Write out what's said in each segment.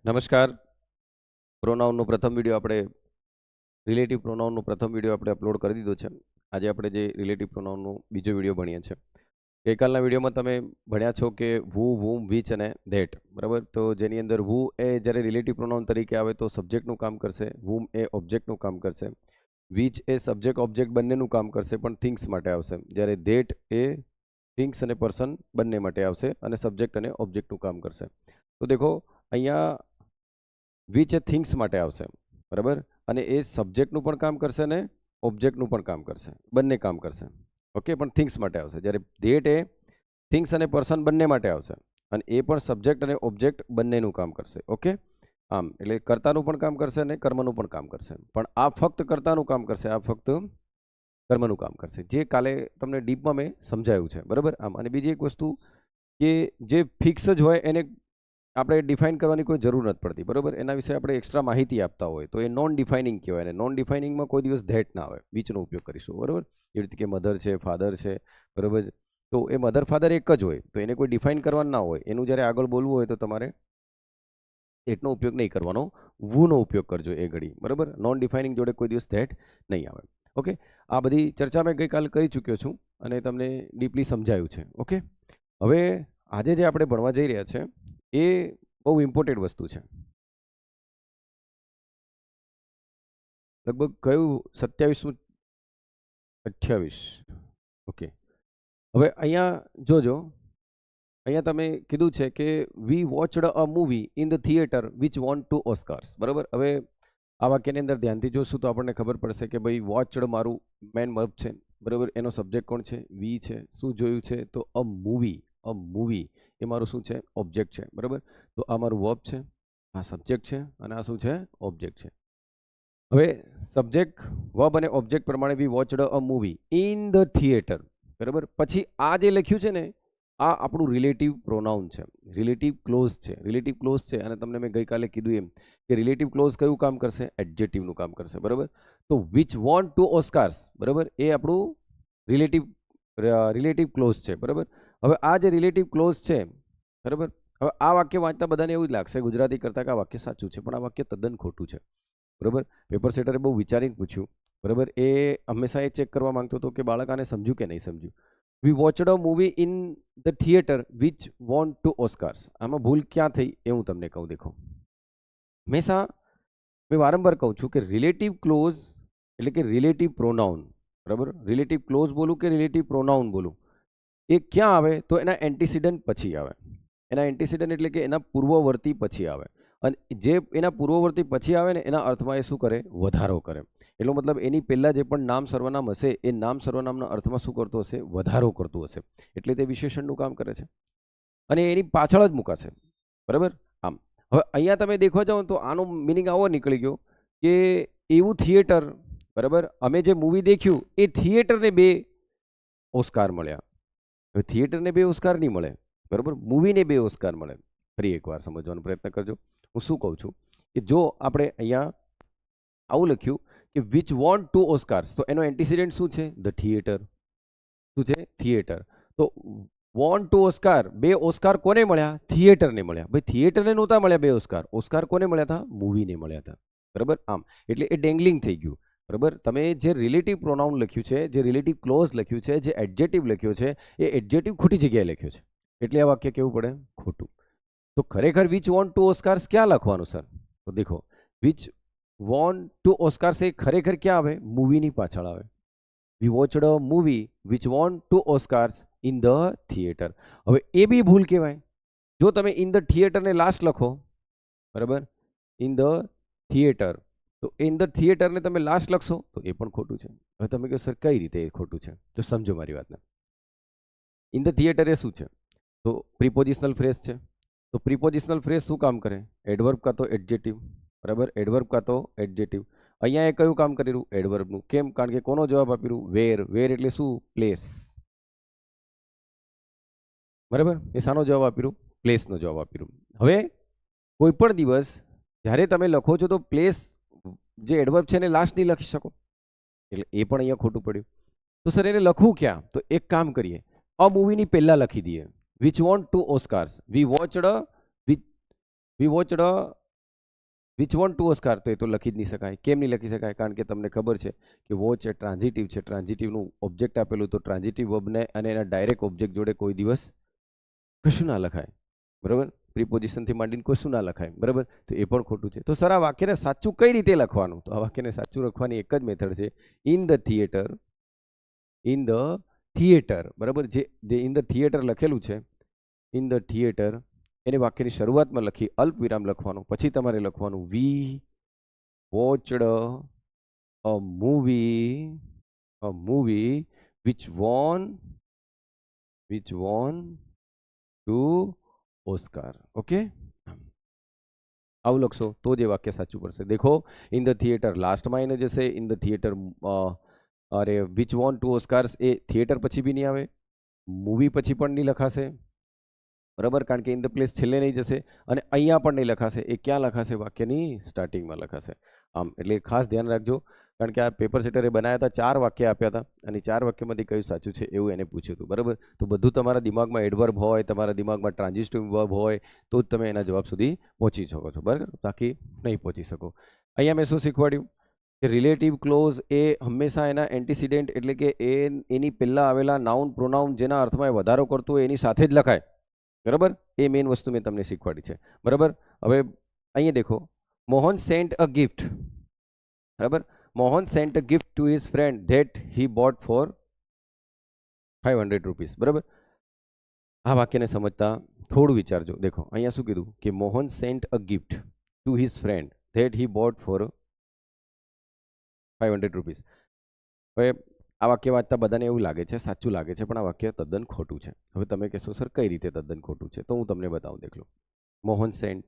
નમસ્કાર. પ્રોનાઉનનો પ્રથમ વિડીયો આપણે રિલેટિવ પ્રોનાઉનનો પ્રથમ વિડીયો આપણે અપલોડ કરી દીધો છે. આજે આપણે જે રિલેટિવ પ્રોનાઉનનો બીજો વિડીયો ભણીએ છીએ. ગઈકાલના વિડીયોમાં તમે ભણ્યા છો કે વુ, વુમ, વિચ અને ધેટ, બરાબર. તો જેની અંદર વુ એ જ્યારે રિલેટિવ પ્રોનાઉન તરીકે આવે તો સબ્જેક્ટનું કામ કરશે, વુમ એ ઓબ્જેક્ટનું કામ કરશે, વિચ એ સબ્જેક્ટ ઓબ્જેક્ટ બંનેનું કામ કરશે પણ થિંગ્સ માટે આવશે, જ્યારે ધેટ એ થિંગ્સ અને પર્સન બંને માટે આવશે અને સબ્જેક્ટ અને ઓબ્જેક્ટનું કામ કરશે. તો દેખો અહીંયા વિચ એ થિંગ્સ માટે આવશે, બરાબર, અને એ સબ્જેક્ટનું પણ કામ કરશે અને ઓબ્જેક્ટનું પણ કામ કરશે, બંને કામ કરશે. ઓકે, પણ થિંગ્સ માટે આવશે. જ્યારે ધેટ એ થિંગ્સ અને પર્સન બંને માટે આવશે અને એ પણ સબ્જેક્ટ અને ઓબ્જેક્ટ બંનેનું કામ કરશે. ઓકે, આમ એટલે કર્તાનું પણ કામ કરશે અને કર્મનું પણ કામ કરશે. પણ આ ફક્ત કર્તાનું કામ કરશે, આ ફક્ત કર્મનું કામ કરશે, જે કાલે તમને ડીપમાં મેં સમજાવ્યું છે, બરાબર. આમ અને બીજી એક વસ્તુ કે જે ફિક્સ જ હોય એને આપણે ડિફાઇન કરવાની કોઈ જરૂર નથી પડતી, બરાબર. એના વિશે આપણે એક્સ્ટ્રા માહિતી આપતા હોય તો એ નોન ડિફાઇનિંગ કહેવાય, અને નોન ડિફાઇનિંગમાં કોઈ દિવસ ધેટ ના આવે, વિચનો ઉપયોગ કરીશું, બરાબર. એવી રીતે કે મધર છે, ફાધર છે, બરાબર. તો એ મધર ફાધર એક જ હોય તો એને કોઈ ડિફાઇન કરવાનું ના હોય. એનું જ્યારે આગળ બોલવું હોય તો તમારે ધેટનો ઉપયોગ નહીં કરવાનો, વુનો ઉપયોગ કરજો એ ઘડી, બરાબર. નોન ડિફાઇનિંગ જોડે કોઈ દિવસ ધેટ નહીં આવે. ઓકે, આ બધી ચર્ચા મેં ગઈકાલે કરી ચૂક્યો છું અને તમને ડીપલી સમજાયું છે. ઓકે, હવે આજે જે આપણે ભણવા જઈ રહ્યા છે એ બહુ ઇમ્પોર્ટન્ટ વસ્તુ છે. લગભગ કયું 27મું 28. ઓકે, હવે અહીંયા જોજો, અહીંયા તમે કીધું છે કે we watched a movie in the theatre which won two Oscars, બરાબર. હવે આ વાક્યની અંદર ધ્યાનથી જોશું તો આપણને ખબર પડશે કે ભાઈ વોચડ મારું મેન વર્બ છે, બરાબર. એનો સબ્જેક્ટ કોણ છે? વી છે. શું જોયું છે? તો અ મૂવી એ મારું શું છે? ઓબ્જેક્ટ છે, બરાબર. તો આ મારું વર્બ છે, આ સબ્જેક્ટ છે અને આ શું છે? ઓબ્જેક્ટ છે. હવે સબ્જેક્ટ, વર્બ અને ઓબ્જેક્ટ પ્રમાણે we watched a movie in the theatre, બરાબર. પછી આ જે લખ્યું છે ને આ આપણું રિલેટિવ પ્રોનાઉન છે, રિલેટિવ ક્લોઝ છે, રિલેટિવ ક્લોઝ છે. અને તમને મેં ગઈકાલે કીધું એમ કે રિલેટિવ ક્લોઝ કયું કામ કરશે? એડજેક્ટિવનું કામ કરશે, બરાબર. તો વિચ વોન્ટ ટુ ઓસ્કાર્સ, બરાબર, એ આપણું રિલેટિવ ક્લોઝ છે, બરાબર. હવે આ જે રિલેટિવ ક્લોઝ છે, બરાબર. હવે આ વાક્ય વાંચતા બધાને એવું જ લાગશે ગુજરાતી કરતાં કે આ વાક્ય સાચું છે, પણ આ વાક્ય તદ્દન ખોટું છે, બરાબર. પેપર સેટરે બહુ વિચારીને પૂછ્યું, બરાબર. એ હંમેશા એ ચેક કરવા માંગતો હતો કે બાળક આને સમજ્યું કે નહીં સમજ્યું. We watched a movie in the theatre which won two Oscars. આમાં ભૂલ ક્યાં થઈ એ હું તમને કહું. દેખો, હંમેશા મેં વારંવાર કહું છું કે રિલેટિવ ક્લોઝ એટલે કે રિલેટિવ પ્રોનાઉન, બરાબર. રિલેટિવ ક્લોઝ બોલું કે રિલેટિવ પ્રોનાઉન બોલું, એ ક્યાં આવે? તો એના એન્ટીસિડન્ટ પછી આવે. એના એન્ટીસિડન્ટ એટલે કે એના પૂર્વવર્તી પછી આવે. અને જે એના પૂર્વવર્તી પછી આવે ને એના અર્થમાં એ શું કરે? વધારો કરે. એટલો મતલબ એની પહેલાં જે પણ નામ સર્વનામ હશે એ નામ સર્વનામના અર્થમાં શું કરતો હશે? વધારો કરતું હશે. એટલે તે વિશેષણનું કામ કરે છે અને એની પાછળ જ મુકાશે, બરાબર. આમ હવે અહીંયા તમે દેખવા જાઓ તો આનો મિનિંગ આવો નીકળી ગયો કે એવું થિયેટર, બરાબર, અમે જે મૂવી દેખ્યું એ થિયેટરને 2 ઓસ્કાર મળ્યા. હવે થિયેટરને 2 ઓસ્કાર નહીં મળે, બરાબર, મૂવીને 2 ઓસ્કાર મળે. ફરી એકવાર સમજવાનો પ્રયત્ન કરજો. હું શું કહું છું કે જો આપણે અહીંયા આવું લખ્યું કે વિચ વોન્ટ ટુ ઓસ્કાર્સ, તો એનો એન્ટીસિડન્ટ શું છે? The theatre. શું છે? થિયેટર. તો વોન્ટ ટુ ઓસ્કાર, 2 ઓસ્કાર કોને મળ્યા? થિયેટરને મળ્યા. ભાઈ થિયેટરને નહોતા મળ્યા 2 ઓસ્કાર, ઓસ્કાર કોને મળ્યા હતા? મૂવીને મળ્યા હતા, બરાબર. આમ એટલે એ ડેંગલિંગ થઈ ગયું, બરાબર. તમે જે રિલેટિવ પ્રોનાઉન લખ્યું છે, જે રિલેટિવ ક્લોઝ લખ્યું છે, જે એડજેક્ટિવ લખ્યો છે એ એડજેક્ટિવ ખોટી જગ્યાએ લખ્યો છે, એટલે આ વાક્ય કેવું પડે? ખોટું. તો ખરેખર વિચ વોન્ટ ટુ ઓસ્કાર્સ ક્યાં લખવાનું સર? તો દેખો, વિચ વોન્ટ ટુ ઓસ્કાર્સ એ ખરેખર ક્યાં આવે? મૂવીની પાછળ આવે. We watched a movie which won two Oscars in the theatre. હવે એ બી ભૂલ કહેવાય. જો તમે ઇન ધ થિયેટરને લાસ્ટ લખો, બરાબર, ઇન ધ થિયેટર, તો ઇન ધ થિયેટરને તમે લાસ્ટ લખશો તો એ પણ ખોટું છે. હવે તમે કહો સર કઈ રીતે એ ખોટું છે? તો સમજો મારી વાતને. ઇન ધ થિયેટર એ શું છે? તો પ્રિપોઝિશનલ ફ્રેઝ છે. તો પ્રિપોઝિશનલ ફ્રેઝ શું કામ કરે? એડવર્બ કાં તો એડજેક્ટિવ, બરાબર, એડવર્બ કાં તો એડજેક્ટિવ. અહીંયા એ કયું કામ કરી રહ્યું? એડવર્બનું. કેમ? કારણ કે કોનો જવાબ આપી રહ્યું? વેર. વેર એટલે શું? પ્લેસ, બરાબર. એ શાનો જવાબ આપી રહ્યું? પ્લેસનો જવાબ આપી રહ્યું. હવે કોઈ પણ દિવસ જ્યારે તમે લખો છો તો પ્લેસ જે એડવર્બ છે એને લાસ્ટ નહીં લખી શકો, એટલે એ પણ અહીંયા ખોટું પડ્યું. તો સર એને લખવું ક્યાં? તો એક કામ કરીએ, અ મૂવીની પહેલાં લખી દઈએ which won two Oscars. We watched which won two Oscar તો એ તો લખી જ નહીં શકાય. કેમ નહીં લખી શકાય? કારણ કે તમને ખબર છે કે વોચ એ ટ્રાન્ઝિટિવ છે. ટ્રાન્ઝિટિવનું ઓબ્જેક્ટ આપેલું, તો ટ્રાન્ઝિટિવ વર્બને અને એના ડાયરેક્ટ ઓબ્જેક્ટ જોડે કોઈ દિવસ કશું ના લખાય. બરાબર? પ્રિપોઝિશનથી માંડીને કશું ના લખાય. બરાબર? તો એ પણ ખોટું છે. તો સર આ વાક્યને સાચું કઈ રીતે લખવાનું? તો આ વાક્યને સાચું લખવાની એક જ મેથડ છે, in the theatre. In the theatre, બરાબર? જે ઇન ધ થિયેટર લખેલું છે, ઇન ધ થિયેટર, એને વાક્યની શરૂઆતમાં લખી અલ્પ વિરામ લખવાનું. પછી તમારે લખવાનું we watched a movie which won two Oscar. Okay, આવું લખશો તો જ એ વાક્ય સાચું પડશે. દેખો, ઇન ધ થિયેટર લાસ્ટમાં એને જશે. ઇન ધ થિયેટર, અરે વિચ વોન ટુ ઓસ્કાર્સ એ થિયેટર પછી બી નહીં આવે, મૂવી પછી પણ નહીં લખાશે. બરાબર? કારણ કે ઇન ધ પ્લેસ છેલ્લે નહીં જશે, અને અહીંયા પણ નહીં લખાશે. એ ક્યાં લખાશે? વાક્યની સ્ટાર્ટિંગમાં લખાશે. આમ એટલે ખાસ ધ્યાન રાખજો, કારણ કે આ પેપર સેટરે બનાવ્યા હતા, 4 વાક્ય આપ્યા હતા, અને 4 વાક્યમાંથી કયું સાચું છે એવું એને પૂછ્યું હતું. બરાબર? તો બધું તમારા દિમાગમાં એડવર્બ હોય, તમારા દિમાગમાં ટ્રાન્ઝિટિવ વર્બ હોય, તો જ તમે એના જવાબ સુધી પહોંચી શકો છો. બરાબર? બાકી નહીં પહોંચી શકો. અહીંયા મેં શું શીખવાડ્યું કે રિલેટિવ ક્લોઝ એ હંમેશા એના એન્ટીસિડેન્ટ, એટલે કે એની પહેલાં આવેલા નાઉન પ્રોનાઉન જેના અર્થમાં વધારો કરતું હોય એની સાથે જ લખાય. બરાબર? એ મેઇન વસ્તુ મેં તમને શીખવાડી છે. બરાબર? હવે અહીંયા દેખો, મોહન સેન્ટ અ ગિફ્ટ. બરાબર? Mohan sent a gift to his friend that he bought for 500 rupees. બરાબર? આ વાક્યને સમજતા થોડું વિચારજો. દેખો, અહીંયા શું કીધું કે Mohan sent a gift to his friend that he bought for 500 rupees. હવે આ વાક્ય વાંચતા બધાને એવું લાગે છે સાચું લાગે છે, પણ આ વાક્ય તદ્દન ખોટું છે. હવે તમે કહેશો સર કઈ રીતે તદ્દન ખોટું છે? તો હું તમને બતાવું. દેખલો, મોહન સેન્ટ,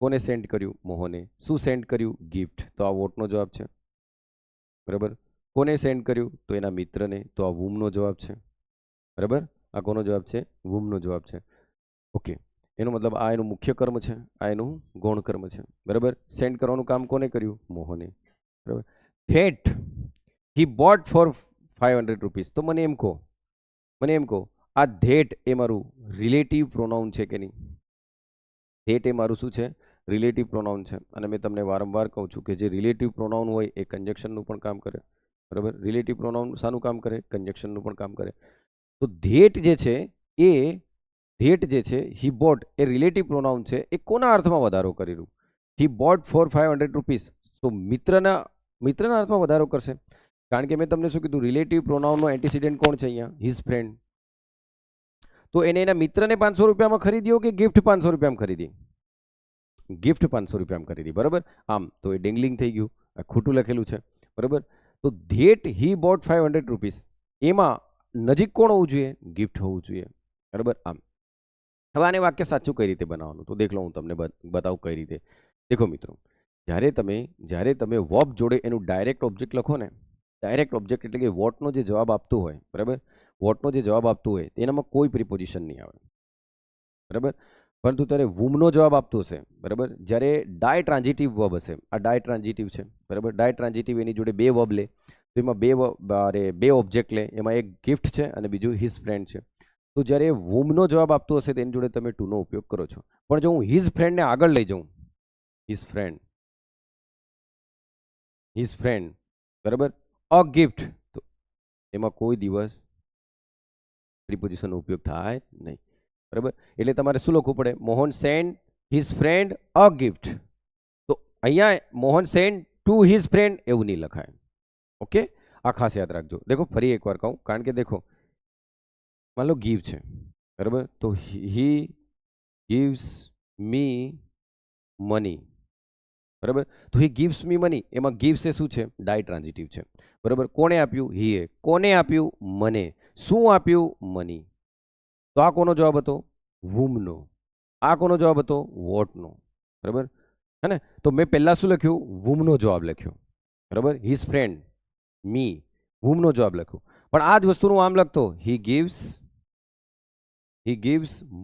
કોને સેન્ડ કર્યું? મોહને. શું સેન્ડ કર્યું? ગિફ્ટ. તો આ વોટનો જવાબ છે. બરાબર? કોને સેન્ડ કર્યું? તો એના મિત્રને. તો આ વુમનો જવાબ છે. બરાબર? આ કોનો જવાબ છે? વુમનો જવાબ છે. ઓકે, એનો મતલબ આ એનું મુખ્ય કર્મ છે, આ એનું ગૌણ કર્મ છે. બરાબર? સેન્ડ કરવાનું કામ કોને કર્યું? મોહને. બરાબર? That he bought for 500 rupees. તો મને એમ કહો, આ ધેટ એ મારું રિલેટિવ પ્રોનાઉન છે કે નહીં? ધેટ એ મારું શું છે? રિલેટિવ પ્રોનાઉન છે. અને મેં તમને વારંવાર કહું છું કે જે રિલેટિવ પ્રોનાઉન હોય એ કન્જક્શનનું પણ કામ કરે. બરાબર? રિલેટિવ પ્રોનાઉન શાનું કામ કરે? કન્જક્શનનું પણ કામ કરે. તો ધેટ જે છે હી બોટ એ રિલેટિવ પ્રોનાઉન છે. એ કોના અર્થમાં વધારો કરી રહ્યું? He bought for 500 rupees. તો મિત્રના અર્થમાં વધારો કરશે. કારણ કે મેં તમને શું કીધું? રિલેટિવ પ્રોનાઉનનો એન્ટીસિડેન્ટ કોણ છે અહીંયા? His friend. તો એને એના મિત્રને 500 રૂપિયામાં ખરીદ્યો કે ગિફ્ટ 500 રૂપિયામાં ખરીદી? ગિફ્ટ 500 રૂપિયામાં ખરીદી. બરાબર? આમ તો એ ડેંગલિંગ થઈ ગયું, આ ખોટું લખેલું છે. બરાબર? તો ધેટ હી બોટ 500 રૂપીસ, એમાં નજીક કોણ હોવું જોઈએ? ગિફ્ટ હોવું જોઈએ. બરાબર? આમ હવે આને વાક્ય સાચું કઈ રીતે બનાવવાનું? તો દેખ લો, હું તમને બતાવું કઈ રીતે. દેખો મિત્રો, જ્યારે તમે વર્બ જોડે એનું ડાયરેક્ટ ઓબ્જેક્ટ લખો ને, ડાયરેક્ટ ઓબ્જેક્ટ એટલે કે વોટનો જે જવાબ આપતું હોય, બરાબર, વોટનો જે જવાબ આપતું હોય તેનામાં કોઈ પ્રિપોઝિશન નહીં આવે. બરાબર? પરંતુ ત્યારે વુમનો જવાબ આપતો હશે. બરાબર? જ્યારે ડાય ટ્રાન્ઝિટિવ વર્બ હશે, આ ડાય ટ્રાન્ઝિટિવ છે. બરાબર? ડાય ટ્રાન્ઝિટિવ એની જોડે 2 વર્બ લે, તો એમાં 2 ઓબ્જેક્ટ લે. એમાં એક ગિફ્ટ છે અને બીજું હિઝ ફ્રેન્ડ છે. તો જ્યારે વુમનો જવાબ આપતો હશે તેની જોડે તમે ટુનો ઉપયોગ કરો છો. પણ જો હું હિઝ ફ્રેન્ડને આગળ લઈ જાઉં, હિઝ ફ્રેન્ડ, બરાબર, અ ગિફ્ટ, તો એમાં કોઈ દિવસ પ્રિપોઝિશનનો ઉપયોગ થાય નહીં. બરાબર? એટલે તમારે શું લખવું પડે? મોહન સેન્ડ હિઝ ફ્રેન્ડ અ ગિફ્ટ. તો અહીંયા Mohan send to his friend એવું નહીં લખાય. ઓકે, આ ખાસ યાદ રાખજો. દેખો, ફરી એકવાર કહું, કારણ કે દેખો, માન લો ગીવ છે. બરાબર? તો હી ગીવ્સ મી મની. બરાબર? તો હી ગીવ્સ મી મની, એમાં ગીવ્સ એ શું છે? ડાય ટ્રાન્ઝિટિવ છે. બરાબર? કોણે આપ્યું? હીએ. કોને આપ્યું? મને. શું આપ્યું? મની. તો આ કોનો જવાબ હતો? વુમનો. આ કોનો જવાબ હતો? વોટનો. બરાબર? હે ને? તો મેં પહેલા શું લખ્યું? વુમનો જવાબ લખ્યો. બરાબર? હિઝ ફ્રેન્ડ, મી, વુમનો જવાબ લખ્યો. પણ આ જ વસ્તુનું આમ લખતો, હી ગીવ્સ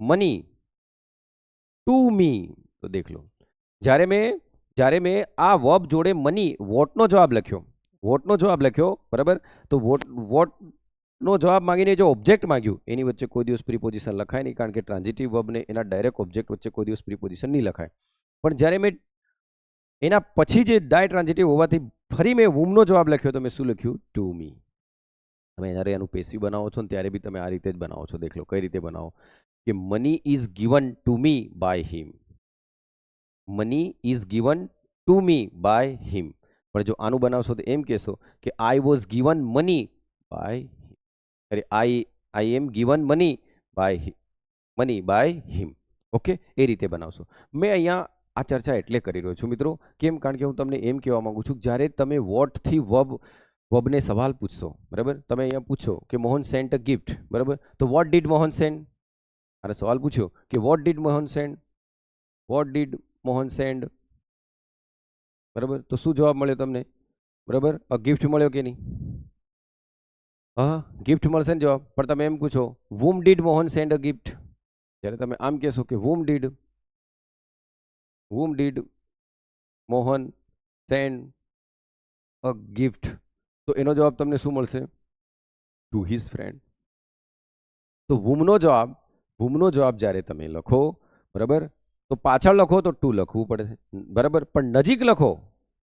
મની ટુ મી. તો દેખ લો, જ્યારે મેં આ વર્બ જોડે મની, વોટનો જવાબ લખ્યો, બરાબર, તો વોટનો જવાબ માંગીને જો ઓબ્જેક્ટ માંગ્યું, એની વચ્ચે કોઈ દિવસ પ્રિપોઝિશન લખાય નહીં, કારણ કે ટ્રાન્ઝિટિવ વર્બને એના ડાયરેક્ટ ઓબ્જેક્ટ વચ્ચે કોઈ દિવસ પ્રિપોઝિશન નહીં લખાય. પણ જ્યારે મેં એના પછી જે ડાય ટ્રાન્ઝિટિવ હોવાથી ફરી મેં વુમનો જવાબ લખ્યો તો મેં શું લખ્યું? To me. તમે જ્યારે એનું પેશી બનાવો છો ને ત્યારે બી તમે આ રીતે જ બનાવો છો. દેખ લો કઈ રીતે બનાવો કે money is given to me by him. Money is given to me by him. પણ જો આનું બનાવશો તો એમ કહેશો કે I was given money by અરે I am given money by him. Okay, એ રીતે બનાવશો. મેં અહીંયા આ ચર્ચા એટલે કરી રહ્યો છું મિત્રો, કેમ? કારણ કે હું તમને એમ કહેવા માંગુ છું જ્યારે તમે વોટથી વબને સવાલ પૂછશો, બરાબર, તમે અહીંયા પૂછો કે મોહન સેન્ટ અ ગિફ્ટ, બરાબર, તો વોટ ડીડ મોહન સેન્ડ? અને સવાલ પૂછ્યો કે what did Mohan send? What did Mohan send? બરાબર, તો શું જવાબ મળ્યો તમને? બરાબર, અ ગિફ્ટ મળ્યો કે નહીં? હા, ગિફ્ટ મળશે ને જવાબ. પણ તમે એમ પૂછો whom did Mohan send a gift? જ્યારે તમે આમ કહેશો કે whom did Mohan send a gift, તો એનો જવાબ તમને શું મળશે? Two his friend. તો whomનો જવાબ જ્યારે તમે લખો, બરાબર, તો પાછળ લખો તો ટુ લખવું પડે છે, બરાબર, પણ નજીક લખો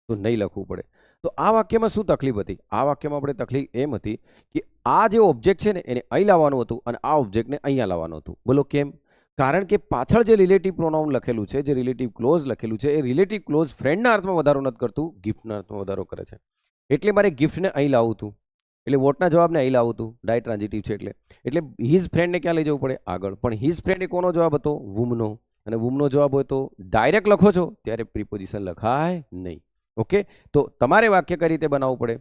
તો નહીં લખવું પડે. તો આ વાક્યમાં શું તકલીફ હતી? આ વાક્યમાં આપણે તકલીફ એમ હતી કે આ જે ઓબ્જેક્ટ છે ને એને અહીં લાવવાનું હતું અને આ ઓબ્જેક્ટને અહીંયા લાવવાનું હતું. બોલો કેમ? કારણ કે પાછળ જે રિલેટિવ પ્રોનાઉન લખેલું છે, જે રિલેટિવ ક્લોઝ લખેલું છે, એ રિલેટિવ ક્લોઝ ફ્રેન્ડના અર્થમાં વધારો નથી કરતું, ગિફ્ટના અર્થમાં વધારો કરે છે. એટલે મારે ગિફ્ટને અહીં લાવવું હતું, એટલે વોટના જવાબને અહીં લાવવું હતું. ડાય ટ્રાન્ઝિટિવ છે એટલે હિઝ ફ્રેન્ડને ક્યાં લઈ જવું પડે? આગળ. પણ હિઝ ફ્રેન્ડ એ કોનો જવાબ હતો? વુમનો. અને વુમનો જવાબ હોય તો ડાયરેક્ટ લખો છો ત્યારે પ્રિપોઝિશન લખાય નહીં. ઓકે, તો તમારે વાક્ય કઈ રીતે બનાવવું પડે?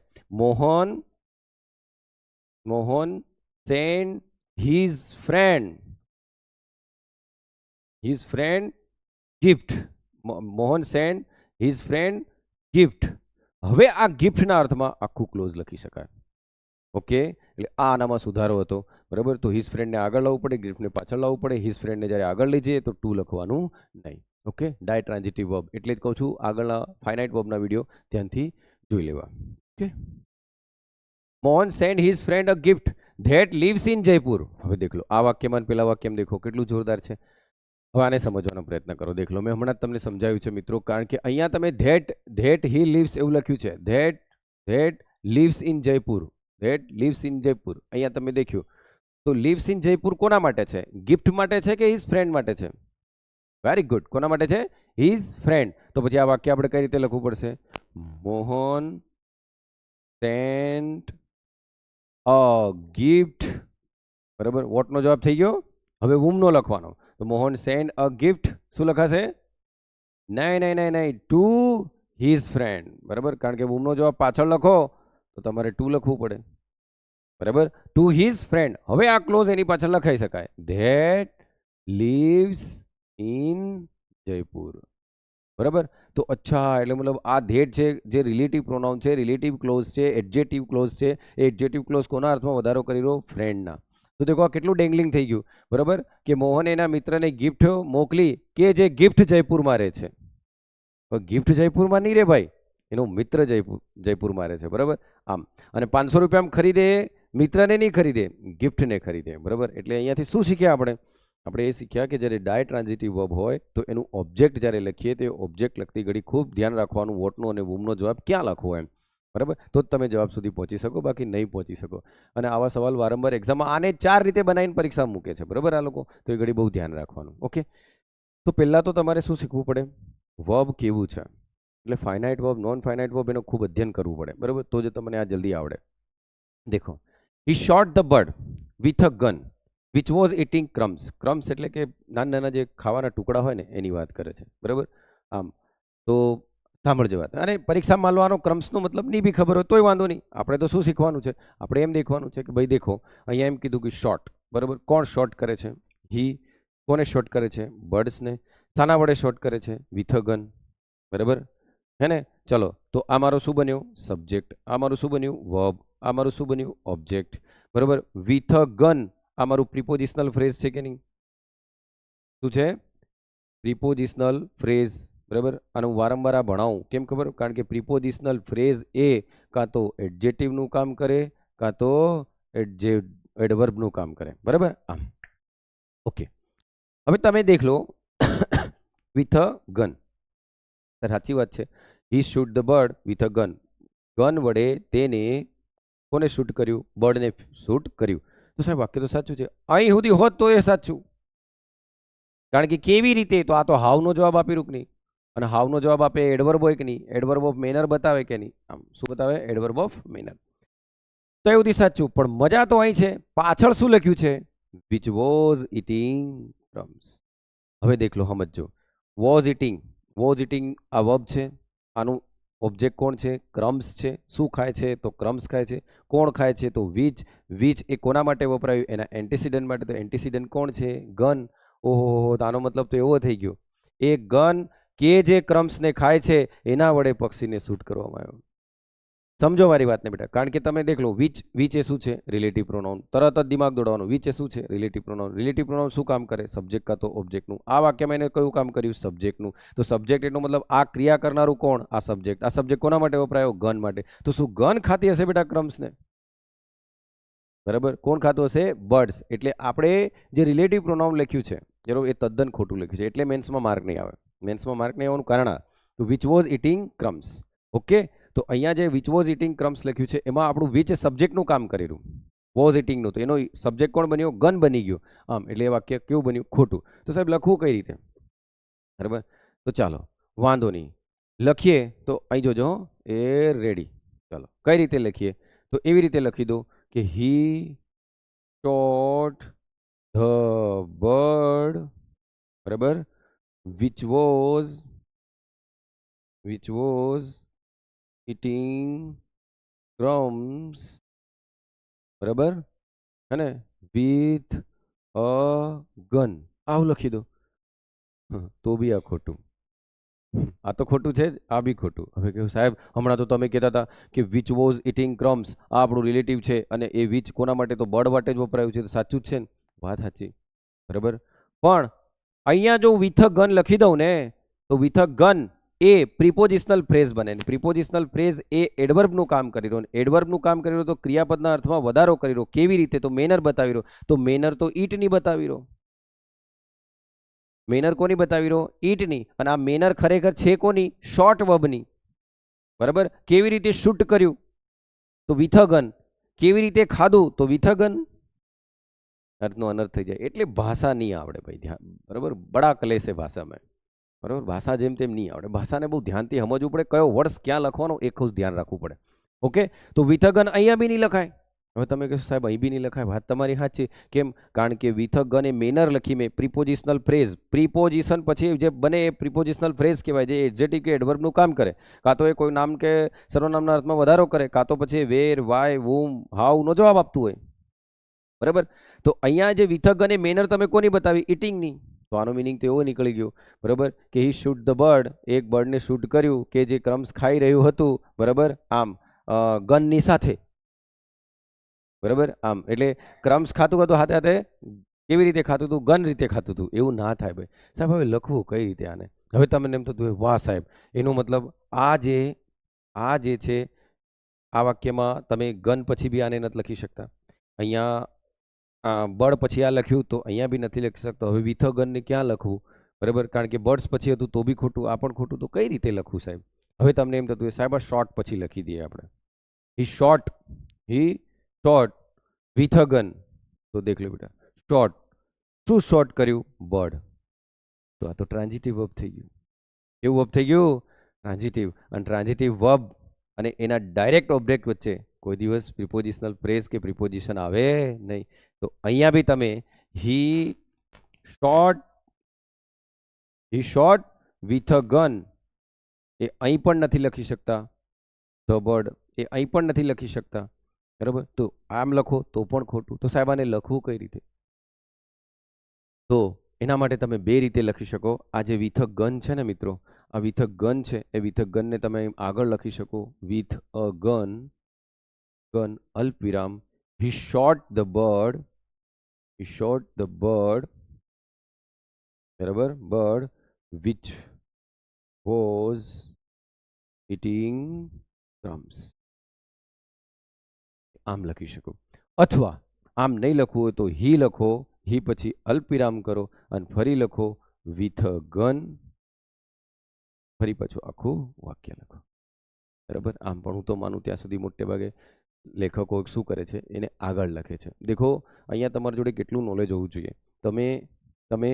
Mohan send his friend gift. Mohan send his friend gift. હવે આ ગિફ્ટના અર્થમાં આખું ક્લોઝ લખી શકાય. ઓકે, એટલે આ આનામાં સુધારો હતો, બરાબર. તો હિઝ ફ્રેન્ડને આગળ લાવવું પડે, ગિફ્ટને પાછળ લાવવું પડે. હિઝ ફ્રેન્ડને જ્યારે આગળ લઈ જઈએ તો ટુ લખવાનું નહીં. ઓકે, ડાય ટ્રાન્ઝિટિવ વર્બ. એટલે જ કહું છું આગળના ફાઇનાઇટ વર્બના વિડીયો ધ્યાનથી જોઈ લેવા. Okay, Mohan send his friend a gift that lives in Jaipur. હવે દેખ લો આ વાક્યમાં પેલા વાક્યમાં દેખો કેટલું જોરદાર છે. હવે આને સમજવાનો પ્રયત્ન કરો. દેખ લો મેં હમણાં જ તમને સમજાવ્યું છે મિત્રો, કારણ કે અહીંયા તમે ધેટ હી લીવ્સ એવું લખ્યું છે. That lives in Jaipur. અહીંયા તમે દેખ્યું તો લીવ્સ ઇન જયપુર કોના માટે છે? ગિફ્ટ માટે છે કે હિઝ ફ્રેન્ડ માટે છે? Very good. કોના માટે છે? His friend. તો પછી આ વાક્ય આપણે કઈ રીતે લખવું પડશે? મોહન સેન્ટ અ ગિફ્ટ, બરાબર. વોટનો જવાબ થઈ ગયો. હવે વુમનો લખવાનો. તો મોહન સેન્ડ અ ગિફ્ટ શું લખાશે? નહીં, ટુ હિઝ ફ્રેન્ડ, બરાબર. કારણ કે વુમનો જવાબ પાછળ લખો તો તમારે ટુ લખવું પડે, બરાબર. Two his friend. હવે આ ક્લોઝ એની પાછળ લખાઈ શકાય. ધેટ લીવ્સ ઇન જયપુર, બરાબર. તો અચ્છા, એટલે મતલબ આ ધેટ છે જે રિલેટિવ પ્રોનાઉન છે, રિલેટિવ ક્લોઝ છે, એડજેટિવ ક્લોઝ છે. એ એડજેટિવ ક્લોઝ કોના અર્થમાં વધારો કરી રહ્યો? ફ્રેન્ડના. તો દેખો આ કેટલું ડેંગલિંગ થઈ ગયું, બરાબર. કે મોહન એના મિત્રને ગિફ્ટ મોકલી કે જે ગિફ્ટ જયપુરમાં રહે છે. ગિફ્ટ જયપુરમાં નહીં રે ભાઈ, એનો મિત્ર જયપુરમાં રહે છે, બરાબર. આમ અને 500 રૂપિયામાં ખરીદે, મિત્રને નહીં ખરીદે, ગિફ્ટને ખરીદે, બરાબર. એટલે અહીંયાથી શું શીખ્યા આપણે એ શીખ્યા કે જ્યારે ડાય ટ્રાન્ઝિટિવ વર્બ હોય તો એનું ઓબ્જેક્ટ જ્યારે લખીએ તો ઓબ્જેક્ટ લખતી ઘડી ખૂબ ધ્યાન રાખવાનું વોટનો અને વુમનો જવાબ ક્યાં લખવો એમ, બરાબર. તો જ તમે જવાબ સુધી પહોંચી શકો, બાકી નહીં પહોંચી શકો. અને આવા સવાલ વારંવાર એક્ઝામમાં આને 4 રીતે બનાવીને પરીક્ષા મૂકે છે, બરાબર, આ લોકો. તો એ ઘડી બહુ ધ્યાન રાખવાનું. ઓકે, તો પહેલાં તો તમારે શું શીખવું પડે? વર્બ કેવું છે, એટલે finite verb, non finite verb, એનું ખૂબ અધ્યયન કરવું પડે, બરાબર. તો જ તમને આ જલ્દી આવડે. દેખો, he shot the bird with a gun which was eating crumbs. Crumbs એટલે કે નાના જે ખાવાના ટુકડા હોય ને એની વાત કરે છે, બરાબર. આમ તો સાંભળજો વાત. અને પરીક્ષા માલવાનો ક્રમ્સનો મતલબ નહીં બી ખબર હોય તોય વાંધો નહીં. આપણે તો શું શીખવાનું છે? આપણે એમ દેખવાનું છે કે ભાઈ દેખો અહીંયા એમ કીધું કે શોટ, બરાબર. કોણ શોટ કરે છે? હી. કોને શોટ કરે છે? બર્ડ્સને. શાના વડે શોટ કરે છે? વિથ અ ગન, બરાબર, હે ને. ચલો, તો આ મારું શું બન્યું? સબ્જેક્ટ. આ મારું શું બન્યું? વર્બ. આ મારું શું બન્યું? ઓબ્જેક્ટ, બરાબર. વિથ અ ગન આ મારું પ્રિપોઝિશનલ ફ્રેઝ છે કે નહીં? શું છે? પ્રિપોઝિશનલ ફ્રેઝ, બરાબર. અને હું વારંવાર આ ભણાવું કેમ ખબર? કારણ કે પ્રિપોઝિશનલ ફ્રેઝ એ કાં તો એડજેટિવનું કામ કરે કાં તો એડવર્બનું કામ કરે, બરાબર. આમ ઓકે, હવે તમે દેખ લો વિથ અ ગન. સાચી વાત છે. He shoot the bird with a gun. Gun વડે તેને કોને શૂટ કર્યું? બર્ડને શૂટ કર્યું. તો સાહેબ વાક્ય તો સાચું છે. અહીં સુધી હોત તો એ સાચું, કારણ કે કેવી રીતે, તો આ તો હાવનો જવાબ આપી રૂક નહીં. અને હાવનો જવાબ આપે એડવર્બ હોય કે નહીં? એડવર્બ ઓફ મેનર બતાવે કે નહીં? આમ શું બતાવે? Adverb of manner. તો એવું સાચું, પણ મજા તો અહીં છે, પાછળ શું લખ્યું છે? Which was eating crumbs. હવે દેખ લો, સમજો. વોઝ ઇટિંગ આ વર્બ છે. આનું ઓબ્જેક્ટ કોણ છે? ક્રમ્સ છે. શું ખાય છે? તો ક્રમ્સ ખાય છે. કોણ ખાય છે? તો વિચ એ કોના માટે વપરાયું? એના એન્ટીસિડન્ટ માટે. તો એન્ટીસિડન્ટ કોણ છે? ગન. ઓહો, તો આનો મતલબ તો એવો થઈ ગયો, એ ગન કે જે ક્રમ્સને ખાય છે એના વડે પક્ષીને શૂટ કરવામાં આવ્યો. સમજો મારી વાતને બેટા, કારણ કે તમે દેખ લો, વિચ એ શું છે? Relative pronoun. તરત જ દિમાગ દોડવાનું. વિચ એ શું છે? Relative pronoun. રિલેટિવ પ્રોનાઉન શું કામ કરે? સબ્જેક્ટ કાં તો ઓબ્જેક્ટનું. આ વાક્યમાં એને કયું કામ કર્યું? સબ્જેક્ટનું. તો સબ્જેક્ટ એટલો મતલબ આ ક્રિયા કરનારું કોણ? આ સબ્જેક્ટ. આ સબ્જેક્ટ કોના માટે વપરાયો? ગન માટે. તો શું ગન ખાતી હશે બેટા ક્રમ્સને? બરાબર. કોણ ખાતું હશે? બર્ડ્સ. એટલે આપણે જે રિલેટિવ પ્રોનાઉન લખ્યું છે બરાબર, એ તદ્દન ખોટું લખ્યું છે, એટલે મેન્સમાં માર્ક નહીં આવે. મેન્સમાં માર્ક નહીં આવવાનું કારણ આ. તો which was eating crumbs. Okay. તો અહીંયા જે વિચ વોઝ ઇટિંગ ક્રમ્સ લખ્યું છે એમાં આપણું વિચ સબ્જેક્ટનું કામ કરેલું, વોઝ ઇટિંગનું. તો એનો સબ્જેક્ટ કોણ બન્યો? ગન બની ગયો. આમ એટલે એ વાક્ય કેવું બન્યું? ખોટું. તો સાહેબ લખવું કઈ રીતે? બરાબર. તો ચાલો, વાંધો નહીં, લખીએ. તો અહીં જોજો, એ રેડી. ચાલો, કઈ રીતે લખીએ? તો એવી રીતે લખી દો કે હી શોટ ધ બર્ડ, બરાબર, વિચ વોઝ ઇટિંગ ક્રમ્સ, બરાબર, હે ને, વિથ અ ગન. આવું લખી દો. તો બી આ ખોટું. આ તો ખોટું છે જ, આ બી ખોટું. હવે કેવું સાહેબ, હમણાં તો તમે કહેતા હતા કે વિચ વોઝ ઇટિંગ ક્રમ્સ, આ આપણું રિલેટિવ છે અને એ વિચ કોના માટે? તો બર્ડ માટે જ વપરાયું છે. તો સાચું જ છે ને? વાત સાચી. બરાબર. પણ અહીંયા જો વિથ અ ગન લખી દઉં ને, તો વિથ અ ગન એ પ્રિપોઝિશનલ ફ્રેઝ બને. પ્રિપોઝિશનલ ફ્રેઝ એ એડવર્બનું કામ કરી રહ્યો. એડવર્બનું કામ કરી રહ્યો તો ક્રિયાપદના અર્થમાં વધારો કરી રહ્યો. કેવી રીતે? તો મેનર બતાવી રહ્યો. તો મેનર તો ઈટની બતાવી રહ્યો. મેનર કોની બતાવી રહ્યો? ઈટની. અને આ મેનર ખરેખર છે કોની? શોર્ટ વર્બની. બરાબર. કેવી રીતે શૂટ કર્યું? તો વિથ અ ગન. કેવી રીતે ખાધું? તો વિથ અ ગન. અર્થનો અનર્થ થઈ જાય. એટલે ભાષા નહીં આવડે ભાઈ, ધ્યાન. બરાબર. બડા કલેશ છે ભાષામાં. બરાબર. ભાષા જેમ તેમ નહીં આવડે. ભાષાને બહુ ધ્યાનથી સમજવું પડે. કયો વર્ડ્સ ક્યાં લખવાનો એ ખુદ ધ્યાન રાખવું પડે. ઓકે. તો વિથ અ ગન અહીંયા બી નહીં લખાય. હવે તમે કહેશો સાહેબ અહીં બી નહીં લખાય. વાત તમારી સાચી. કેમ? કારણ કે with a gun A manner લખી મેં, પ્રિપોઝિશનલ ફ્રેઝ. પ્રિપોઝિશન પછી જે બને એ પ્રિપોઝિશનલ ફ્રેઝ કહેવાય, જે એડજેક્ટિવ કે એડવર્બનું કામ કરે. કાં તો એ કોઈ નામ કે સર્વનામના અર્થમાં વધારો કરે, કાં તો પછી વેર, વાય, વુમ, હાઉનો જવાબ આપતું હોય. બરાબર. તો અહીંયા જે with a gun A manner તમે કોની બતાવી? ઇટિંગની. તો આનો મિનિંગ તો એવો નીકળી ગયો, બરાબર, કે હી શૂટ ધ બર્ડ, એક બર્ડને શૂટ કર્યું કે જે ક્રમ્સ ખાઈ રહ્યું હતું. બરાબર. આમ ગનની સાથે. બરાબર. આમ એટલે ક્રમ્સ ખાતું હતું, હાથે હાથે કેવી રીતે ખાતું હતું? ગન રીતે ખાતું હતું. એવું ના થાય ભાઈ. સાહેબ હવે લખવું કઈ રીતે આને? હવે તમને એમ થતું હોય વાહ સાહેબ, એનો મતલબ આ જે છે આ વાક્યમાં તમે ગન પછી બી આને નથી લખી શકતા. અહીંયા બર્ડ પછી આ લખ્યું તો અહીંયા બી નથી લખી શકતો. હવે વિથ અ ગનને ક્યાં લખવું? બરાબર. કારણ કે બર્ડ્સ પછી હતું તો બી ખોટું, આ પણ ખોટું. તો કઈ રીતે લખવું સાહેબ? હવે તમને એમ થતું હોય સાહેબ આ શોર્ટ પછી લખી દઈએ આપણે. હી શોટ વિથ અ ગન. તો દેખ લો બેટા, શોટ. શું શોટ કર્યું? બર્ડ. તો આ તો ટ્રાન્ઝિટિવ વર્બ થઈ ગયું. કેવું વર્બ થઈ ગયું? ટ્રાન્ઝિટિવ. અને ટ્રાન્ઝિટિવ વર્બ અને એના ડાયરેક્ટ ઓબ્જેક્ટ વચ્ચે કોઈ દિવસ પ્રિપોઝિશનલ ફ્રેઝ કે પ્રિપોઝિશન આવે નહીં. તો અહીંયા બી તમે હી શોટ વિથ અ ગન એ અહીં પણ નથી લખી શકતા. ધ બર્ડ એ અહીં પણ નથી લખી શકતા. બરાબર. તો આમ લખો તો પણ ખોટું. તો સાહેબ આને લખવું કઈ રીતે? તો એના માટે તમે બે રીતે લખી શકો. આ જે વિથ અ ગન છે ને મિત્રો, આ વિથ અ ગન છે, એ વિથ અ ગનને તમે આગળ લખી શકો. વિથ અ ગન અલ્પ વિરામ, હી શોટ ધ બર્ડ, બરાબર, bird which was eating crumbs. આમ લખી શકો. અથવા આમ નહીં લખવું હોય તો હી લખો, હી પછી અલ્પ વિરામ કરો અને ફરી લખો વિથ અ ગન ફરી પાછું આખું વાક્ય લખો. બરાબર. આમ પણ હું તો માનું ત્યાં સુધી મોટે ભાગે લેખકો શું કરે છે, એને આગળ લખે છે. દેખો અહીંયા તમારી જોડે કેટલું નોલેજ હોવું જોઈએ. તમે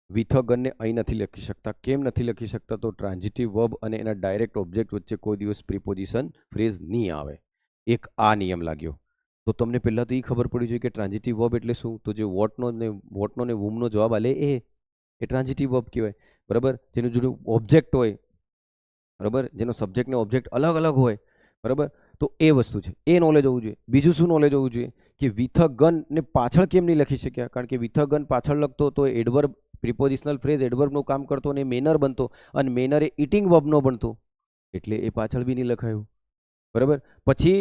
વિથ ગનને અહીં નથી લખી શકતા. કેમ નથી લખી શકતા? તો ટ્રાન્ઝિટિવ વર્બ અને એના ડાયરેક્ટ ઓબ્જેક્ટ વચ્ચે કોઈ દિવસ પ્રિપોઝિશન ફ્રેઝ નહીં આવે. એક આ નિયમ લાગ્યો. તો તમને પહેલાં તો એ ખબર પડી જોઈએ કે ટ્રાન્ઝિટિવ વર્બ એટલે શું. તો જે વોટનો ને વુમનો જવાબ આલે એ ટ્રાન્ઝિટિવ વર્બ કહેવાય. બરાબર. જેનું જોડે ઓબ્જેક્ટ હોય, બરાબર, જેનો સબ્જેક્ટ ને ઓબ્જેક્ટ અલગ અલગ હોય, બરાબર, તો એ વસ્તુ છે. એ નોલેજ હોવું જોઈએ. બીજું શું નોલેજ હોવું જોઈએ કે વિથ ગન ને પાછળ કેમ નહીં લખી શક્યા? કારણ કે વિથ ગન પાછળ લખતો તો એડવર્બ પ્રિપોઝિશનલ ફ્રેઝ એડવર્બનું કામ કરતો અને મેનર બનતો, અને મેનર એ ઇટિંગ વર્બનો બનતો, એટલે એ પાછળ બી નહીં લખાયું. બરાબર. પછી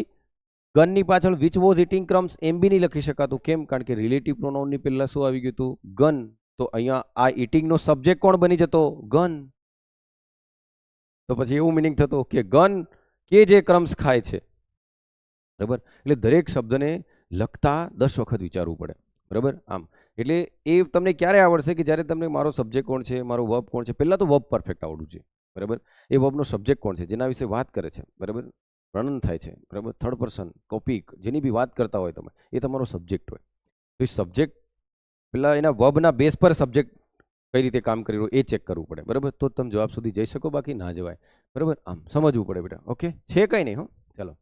ગનની પાછળ વિચ વોઝ ઇટિંગ ક્રમ્સ એમ બી નહીં લખી શકાતું. કેમ? કારણ કે રિલેટિવ પ્રોનાઉનની પહેલાં શું આવી ગયું હતું? ગન. તો અહીંયા આ ઇટિંગનો સબ્જેક્ટ કોણ બની જતો? ગન. તો પછી એવું મિનિંગ થતો કે ગન કે જે ક્રમ્સ ખાય છે. બરાબર. એટલે દરેક શબ્દને લખતા 10 વખત વિચારવું પડે. બરાબર. આમ એટલે એ તમને ક્યારે આવડશે કે જ્યારે તમને મારો સબ્જેક્ટ કોણ છે, મારો વર્બ કોણ છે. પહેલાં તો વર્બ પરફેક્ટ આવડવું જોઈએ. બરાબર. એ વર્બનો સબ્જેક્ટ કોણ છે, જેના વિશે વાત કરે છે, બરાબર, વર્ણન થાય છે, બરાબર, થર્ડ પર્સન ટોપિક જેની બી વાત કરતા હોય તમે, એ તમારો સબ્જેક્ટ હોય. તો એ સબ્જેક્ટ પહેલાં એના વર્બના બેઝ પર સબ્જેક્ટ કઈ રીતે કામ કરી રહ્યો એ ચેક કરવું પડે. બરાબર. તો તમે જવાબ સુધી જઈ શકો, બાકી ના જવાય. બરાબર. આમ સમજવું પડે બેટા. ઓકે છે કંઈ નહીં. હો ચાલો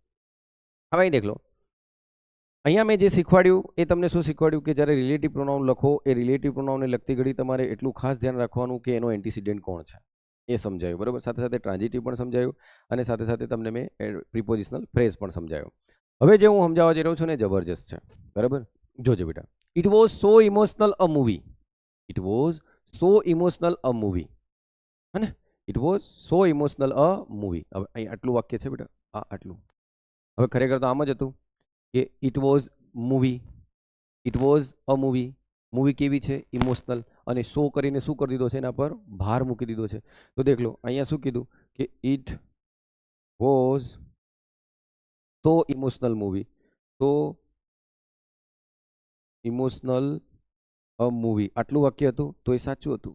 હવે અહીં દેખ લો. અહીંયા મેં જે શીખવાડ્યું એ તમને શું શીખવાડ્યું કે જ્યારે રિલેટિવ પ્રોનાઉન લખો, એ રિલેટિવ પ્રોનાઉનને લગતી ઘડી તમારે એટલું ખાસ ધ્યાન રાખવાનું કે એનો એન્ટીસિડન્ટ કોણ છે એ સમજાયું. બરાબર. સાથે સાથે ટ્રાન્ઝિટિવ પણ સમજાયું અને સાથે સાથે તમને મેં પ્રિપોઝિશનલ ફ્રેઝ પણ સમજાયો. હવે જે હું સમજાવવા જઈ રહ્યો છું ને જબરજસ્ત છે. બરાબર. જોજો બેટા. It was so emotional a movie. It was so emotional a movie. હે ને? It was so emotional a movie. હવે અહીં આટલું વાક્ય છે બેટા, આ આટલું. હવે ખરેખર તો આમ જ હતું કે it was movie, it was a movie. Movie કેવી છે? ઇમોશનલ. અને સો કરીને શું કરી દીધો છે? એના પર ભાર મૂકી દીધો છે. તો દેખ લો અહીંયા શું કીધું કે it was so emotional movie. તો ઇમોશનલ અ મૂવી આટલું વાક્ય હતું, તો એ સાચું હતું.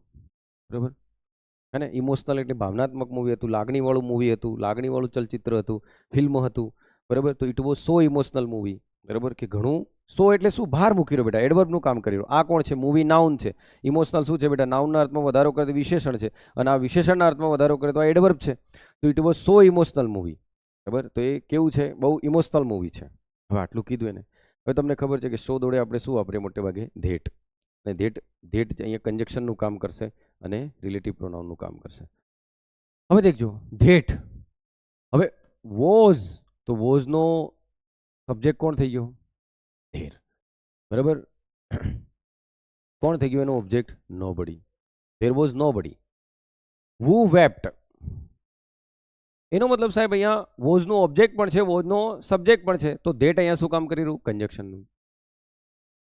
બરાબર. અને ઇમોશનલ એટલે ભાવનાત્મક મૂવી હતું, લાગણીવાળું મૂવી હતું, લાગણીવાળું ચલચિત્ર હતું, ફિલ્મ હતું. બરાબર. તો it was so emotional movie. બરાબર. કે ઘણું. સો એટલે શું? ભાર મૂકી રહ્યો બેટા, એડવર્બનું કામ કરી રહ્યો. આ કોણ છે? મૂવી નાઉન છે. ઇમોશનલ શું છે બેટા? નાઉનના અર્થમાં વધારો કરે તો વિશેષણ છે, અને આ વિશેષણના અર્થમાં વધારો કરે તો આ એડવર્બ છે. તો it was so emotional movie. બરાબર. તો એ કેવું છે? બહુ ઇમોશનલ મૂવી છે. હવે આટલું કીધું એને. હવે તમને ખબર છે કે સો દોડે આપણે શું વાપરીએ મોટે ભાગે? ધેટ. અને ધેટ અહીંયા કન્જક્શનનું કામ કરશે અને રિલેટિવ પ્રોનાઉનનું કામ કરશે. હવે દેખજો ધેટ. હવે વોઝ, તો વોઝનો સબ્જેક્ટ કોણ થઈ ગયો? ધેર. બરાબર. કોણ થઈ ગયું એનો object? Nobody. There was nobody. Who wept. એનો મતલબ સાહેબ અહીંયા વોઝનો ઓબ્જેક્ટ પણ છે, વોઝનો સબ્જેક્ટ પણ છે. તો ધેટ અહીંયા શું કામ કરી રહ્યું? કન્જક્શનનું.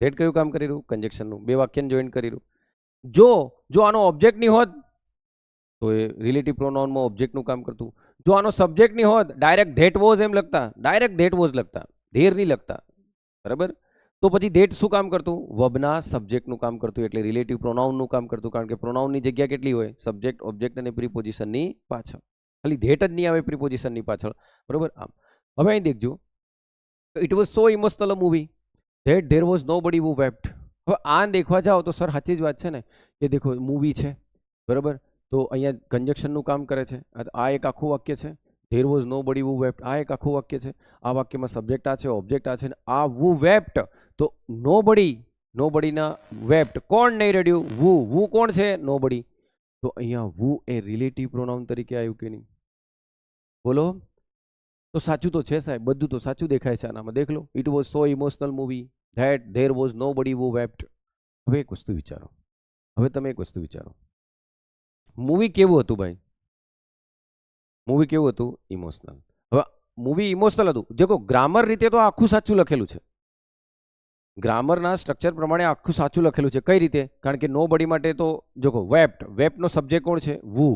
ધેટ કયું કામ કરી રહ્યું? કન્જક્શનનું. બે વાક્યને જોઈન કરી રહ્યું. જો આનો ઓબ્જેક્ટ નહીં હોત તો એ રિલેટિવ પ્રોનાઉનમાં ઓબ્જેક્ટનું કામ કરતું. જો આનો સબ્જેક્ટ નહીં હોત, ડાયરેક્ટ ધેટ વોઝ એમ લખતા, ડાયરેક્ટ ધેટ વોઝ લખતા, ધેર નહીં લખતા. બરાબર. તો પછી ધેટ શું કામ કરતું? વર્બના સબ્જેક્ટનું કામ કરતું, એટલે રિલેટિવ પ્રોનાઉનનું કામ કરતું. કારણ કે પ્રોનાઉનની જગ્યા કેટલી હોય? સબ્જેક્ટ, ઓબ્જેક્ટ અને પ્રિપોઝિશનની પાછળ. ખાલી ધેટ જ નહીં આવે પ્રિપોઝિશનની પાછળ. બરાબર. આમ હવે અહીં દેખજો. It was so emotional a movie that there was nobody who wept. હવે આ દેખવા જાઓ તો સર સાચી જ વાત છે ને કે દેખો મૂવી છે. બરાબર. તો અહીંયા કન્જક્શનનું કામ કરે છે. આ એક આખું વાક્ય છે. ધેર વોઝ નોબડી હુ વેપ્ટ, આ એક આખું વાક્ય છે. આ વાક્યમાં સબ્જેક્ટ આ છે, ઓબ્જેક્ટ આ છે, આ વુ વેપ્ટ. તો નોબડીના વેપ્ટ. કોણ નહીં રડ્યું? વુ કોણ છે? નોબડી. તો અહીંયા વુ એ રિલેટિવ પ્રોનાઉન તરીકે આવ્યું કે નહીં? બોલો. તો સાચું તો છે સાહેબ, બધું તો સાચું દેખાય છે આનામાં. દેખ લો. It was so emotional movie that there was nobody who wept. હવે એક વસ્તુ વિચારો. હવે તમે એક વસ્તુ વિચારો. મૂવી કેવું હતું ભાઈ? મૂવી કેવું હતું? ઇમોશનલ. હવે મૂવી ઇમોશનલ હતું. દેખો ગ્રામર રીતે તો આખું સાચું લખેલું છે. ગ્રામરના સ્ટ્રક્ચર પ્રમાણે આખું સાચું લખેલું છે. કઈ રીતે? કારણ કે નોબડી માટે તો જોકો વેપ્ટ, વેપ્ટનો સબ્જેક્ટ કોણ છે? વુ.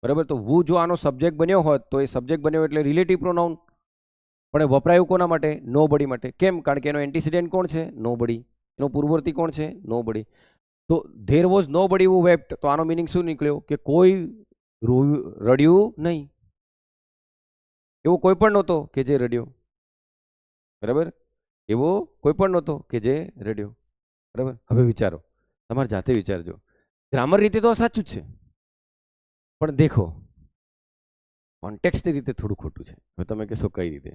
બરાબર. તો વુ જો આનો સબ્જેક્ટ બન્યો હોત તો એ સબ્જેક્ટ બન્યો એટલે રિલેટિવ પ્રોનાઉન. પણ એ વપરાયું કોના માટે? નોબડી માટે. કેમ? કારણ કે એનો એન્ટીસિડન્ટ કોણ છે? નોબડી. એનો પૂર્વવર્તી કોણ છે? નોબડી. તો ધેર વોઝ નોબડી હુ વેપ્ટ. તો આનો મિનિંગ શું નીકળ્યો કે કોઈ રડ્યું નહીં. એવો કોઈ પણ નહોતો કે જે રડ્યો. બરાબર, એવો કોઈ પણ નહોતો કે જે રડ્યો. બરાબર, હવે વિચારો, તમારે જાતે વિચારજો. ગ્રામર રીતે તો આ સાચું જ છે, પણ દેખો કોન્ટેક્સ્ટની રીતે થોડું ખોટું છે. હવે તમે કહેશો કઈ રીતે?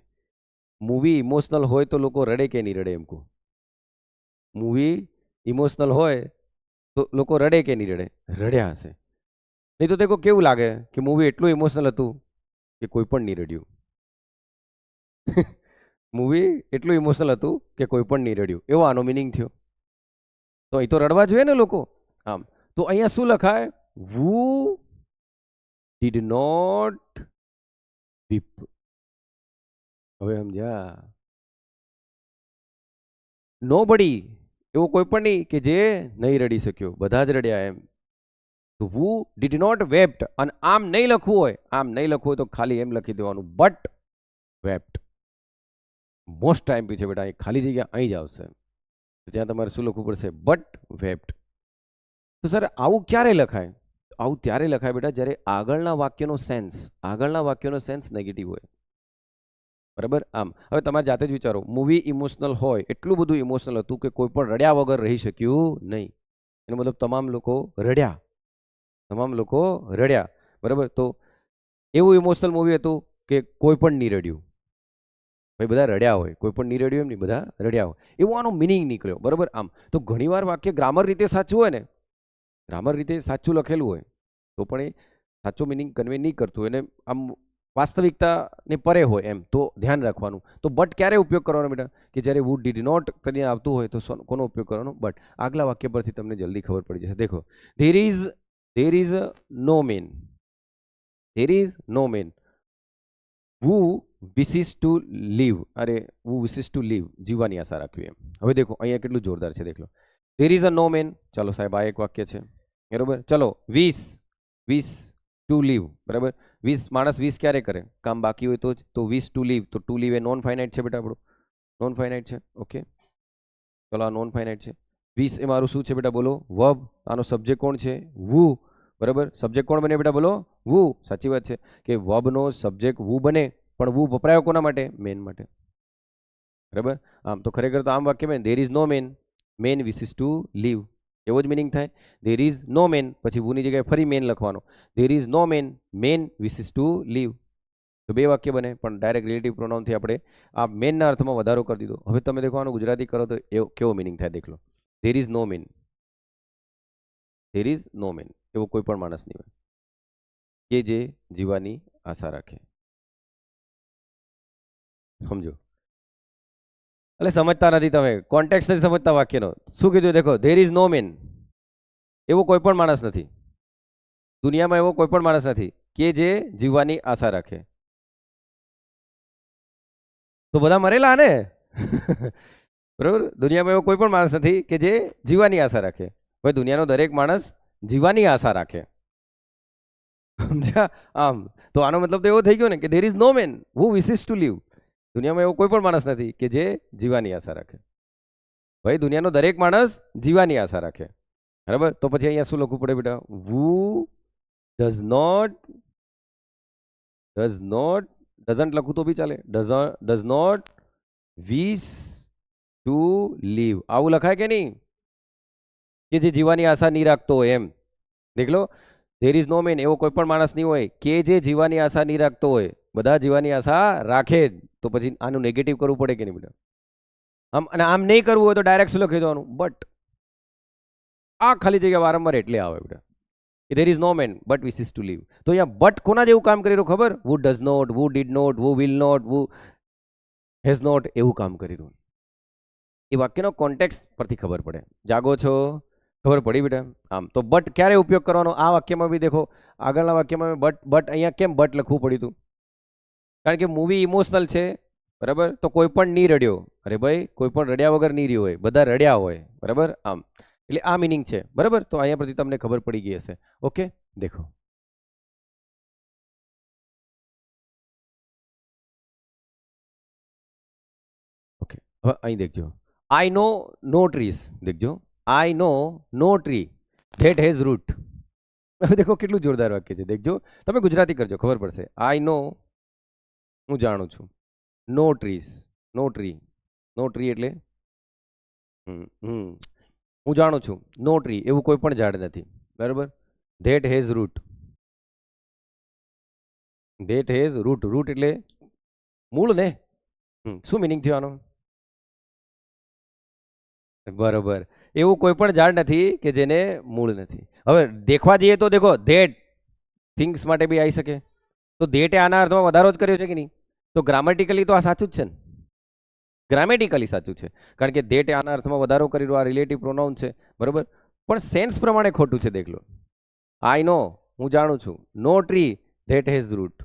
મૂવી ઇમોશનલ હોય તો લોકો રડે કે નહીં રડે? એમ કહું, મૂવી ઇમોશનલ હોય તો લોકો રડે કે નહીં રડે? રડ્યા હશે. નહીં તો દેખો કેવું લાગે કે મૂવી એટલું ઇમોશનલ હતું કે કોઈ પણ નહીં રડ્યું. મૂવી એટલું ઇમોશનલ હતું કે કોઈ પણ નહીં રડ્યું, એવો આનો મિનિંગ થયો. તો અહીં તો રડવા જોઈએ ને લોકો. આમ તો અહીંયા શું લખાય? વુ ડીડ નોટ વીપ. હવે સમજ્યા? નોબડી, એવો કોઈ પણ નહીં કે જે નહીં રડી શક્યો, બધા જ રડ્યા એમ. તો who did not wept, અને આમ નહીં લખવું હોય, આમ નહીં લખવું હોય તો ખાલી એમ લખી દેવાનું, but wept. મોસ્ટ ટાઈમ છે બેટા, અહીં ખાલી જગ્યા અહીં જ આવશે, ત્યાં તમારે શું લખવું પડશે? but wept. તો સર આવું ક્યારે લખાય? આવું ત્યારે લખાય બેટા જ્યારે આગળના વાક્યનો સેન્સ નેગેટિવ હોય. બરાબર, આમ હવે તમારે જાતે જ વિચારો, મૂવી ઇમોશનલ હોય, એટલું બધું ઇમોશનલ હતું કે કોઈ પણ રડ્યા વગર રહી શક્યું નહીં. એનો મતલબ તમામ લોકો રડ્યા. બરાબર, તો એવું ઇમોશનલ મૂવી હતું કે કોઈ પણ નહીં રડ્યું. ભાઈ બધા રડ્યા હોય, કોઈ પણ નહીં રડ્યું એમ નહીં, બધા રડ્યા હોય, એવો આનો મિનિંગ નીકળ્યો. બરાબર, આમ તો ઘણીવાર વાક્ય ગ્રામર રીતે સાચું હોય ને, ગ્રામર રીતે સાચું લખેલું હોય તો પણ એ સાચો મિનિંગ કન્વે નહીં કરતું, એને આમ વાસ્તવિકતાને પરે હોય એમ, તો ધ્યાન રાખવાનું. તો બટ ક્યારે ઉપયોગ કરવાનો બેટા? કે જ્યારે વુડ ડીડ નોટ કરીને આવતું હોય તો કોનો ઉપયોગ કરવાનો? બટ. આગલા વાક્ય પરથી તમને જલ્દી ખબર પડી જશે. દેખો, there is no man. who wishes to live. અરે, who wishes to live, જીવવાની આશા રાખવી એમ. હવે દેખો અહીંયા કેટલું જોરદાર છે, દેખ લો. There is a no man. ચાલો સાહેબ, આ એક વાક્ય છે. બરોબર, ચલો. Wish to leave. બરાબર, માણસ વિશ ક્યારે કરે? કામ બાકી હોય તો વિશ ટુ લીવ. તો ટુ લીવ એ નોન ફાઇનાઇટ છે બેટા, આપણું નોન ફાઇનાઇટ છે. ઓકે, ચલો આ નોન ફાઇનાઇટ છે. વિશ એ મારું શું છે બેટા? બોલો, વર્બ. આનો સબ્જેક્ટ કોણ છે? વુ. બરાબર, સબ્જેક્ટ કોણ બને બેટા? બોલો, વુ. સાચી વાત છે કે વર્બનો સબ્જેક્ટ વુ બને, પણ વુ વપરાયો કોના માટે? મેન માટે. બરાબર, આમ તો ખરેખર તો આમ વાક્ય મેં there is no man wishes to leave, એવો જ મિનિંગ થાય. ધેર ઇઝ નો મેન, પછી વુની જગ્યાએ ફરી મેન લખવાનો. There is no man wishes to leave. તો બે વાક્ય બને, પણ ડાયરેક્ટ રિલેટિવ પ્રોનાઉનથી આપણે આ મેનના અર્થમાં વધારો કરી દીધો. હવે તમે દેખો આનું ગુજરાતી કરો તો કેવો મિનિંગ થાય, દેખ લો. ધેર ઇઝ નો મેન, એવો કોઈ પણ માણસ નહીં હોય કે જે જીવવાની આશા રાખે. સમજો? એટલે સમજતા નથી તમે, કોન્ટેક્સ્ટ નથી સમજતા વાક્યનો. શું કીધું? દેખો, ધેર ઇઝ નો મેન, એવો કોઈ પણ માણસ નથી દુનિયામાં, એવો કોઈ પણ માણસ નથી કે જે જીવવાની આશા રાખે. તો બધા મરેલા ને? બરોબર, દુનિયામાં એવો કોઈ પણ માણસ નથી કે જે જીવવાની આશા રાખે. ભાઈ દુનિયાનો દરેક માણસ જીવવાની આશા રાખે. સમજ્યા? આમ તો આનો મતલબ તો એવો થઈ ગયો ને કે there is no man who wishes to leave. દુનિયામાં એવો કોઈ પણ માણસ નથી કે જે જીવવાની આશા રાખે. ભાઈ દુનિયાનો દરેક માણસ જીવવાની આશા રાખે. બરાબર, તો પછી અહીંયા શું લખવું પડે બેટા? who doesn't લખું તો બી ચાલે. does not wish to live. આવું લખાય કે નહીં? કે જે જીવવાની આશા નહીં રાખતો હોય એમ. દેખ લો, ધેર ઇઝ નો મેન, એવો કોઈ પણ માણસ નહીં હોય કે જે જીવવાની આશા નહીં રાખતો હોય. બધા જીવવાની આશા રાખે જ. તો પછી આનું નેગેટિવ કરવું પડે કે નહીં બેટા? આમ, અને આમ નહીં કરવું હોય તો ડાયરેક્ટ શું લખી દેવાનું? બટ. આ ખાલી જગ્યા વારંવાર એટલે આવે બેટા, there is no man but wishes to leave. તો અહીંયા બટ કોના જેવું કામ કરી રહ્યું ખબર? Who does not, who did not, who will not, who has not, એવું કામ કરી રહ્યું. એ વાક્યનો કોન્ટેક્સ્ટ પરથી ખબર પડે. જાગો છો? ખબર પડી બેટા? આમ તો બટ ક્યારે ઉપયોગ કરવાનો? આ વાક્યમાં બી દેખો, આગળના વાક્યમાં બટ અહીંયા કેમ બટ લખવું પડ્યું હતું? કારણ કે મૂવી ઇમોશનલ છે. બરાબર, તો કોઈ પણ નહીં રડ્યો. અરે ભાઈ, કોઈ પણ રડ્યા વગર નહીં રહ્યો હોય, બધા રડ્યા હોય. બરાબર, આમ એટલે આ મિનિંગ છે. બરાબર, તો અહીંયા પરથી તમને ખબર પડી ગઈ હશે. ઓકે, દેખો. ઓકે, હવે અહીં દેખજો. I know no trees. દેખજો, I know no tree that has root. હવે દેખો કેટલું જોરદાર વાક્ય છે, દેખજો તમે ગુજરાતી કરજો ખબર પડશે. આઈ નો, હું જાણું છું. નો ટ્રીઝ, નો ટ્રી, નો ટ્રી એટલે હું જાણું છું. નો ટ્રી એવું કોઈ પણ ઝાડ નથી, બરાબર. That has root, that has root, root એટલે મૂળ ને. શું મિનિંગ થયો આનો? બરોબર, એવું કોઈ પણ ઝાડ નથી કે જેને મૂળ નથી. હવે દેખવા જઈએ તો દેખો ધેટ થિંગ્સ માટે બી આવી શકે, તો ધેટે આના અર્થમાં વધારો જ કર્યો છે કે નહીં? તો ગ્રામેટિકલી તો આ સાચું જ છે ને, ગ્રામેટિકલી સાચું છે, કારણ કે ધેટે આના અર્થમાં વધારો કર્યો, આ રિલેટિવ પ્રોનાઉન છે, બરોબર. પણ સેન્સ પ્રમાણે ખોટું છે, દેખ લો. આઈ નો, હું જાણું છું. નો ટ્રી ધેટ હેઝ રૂટ,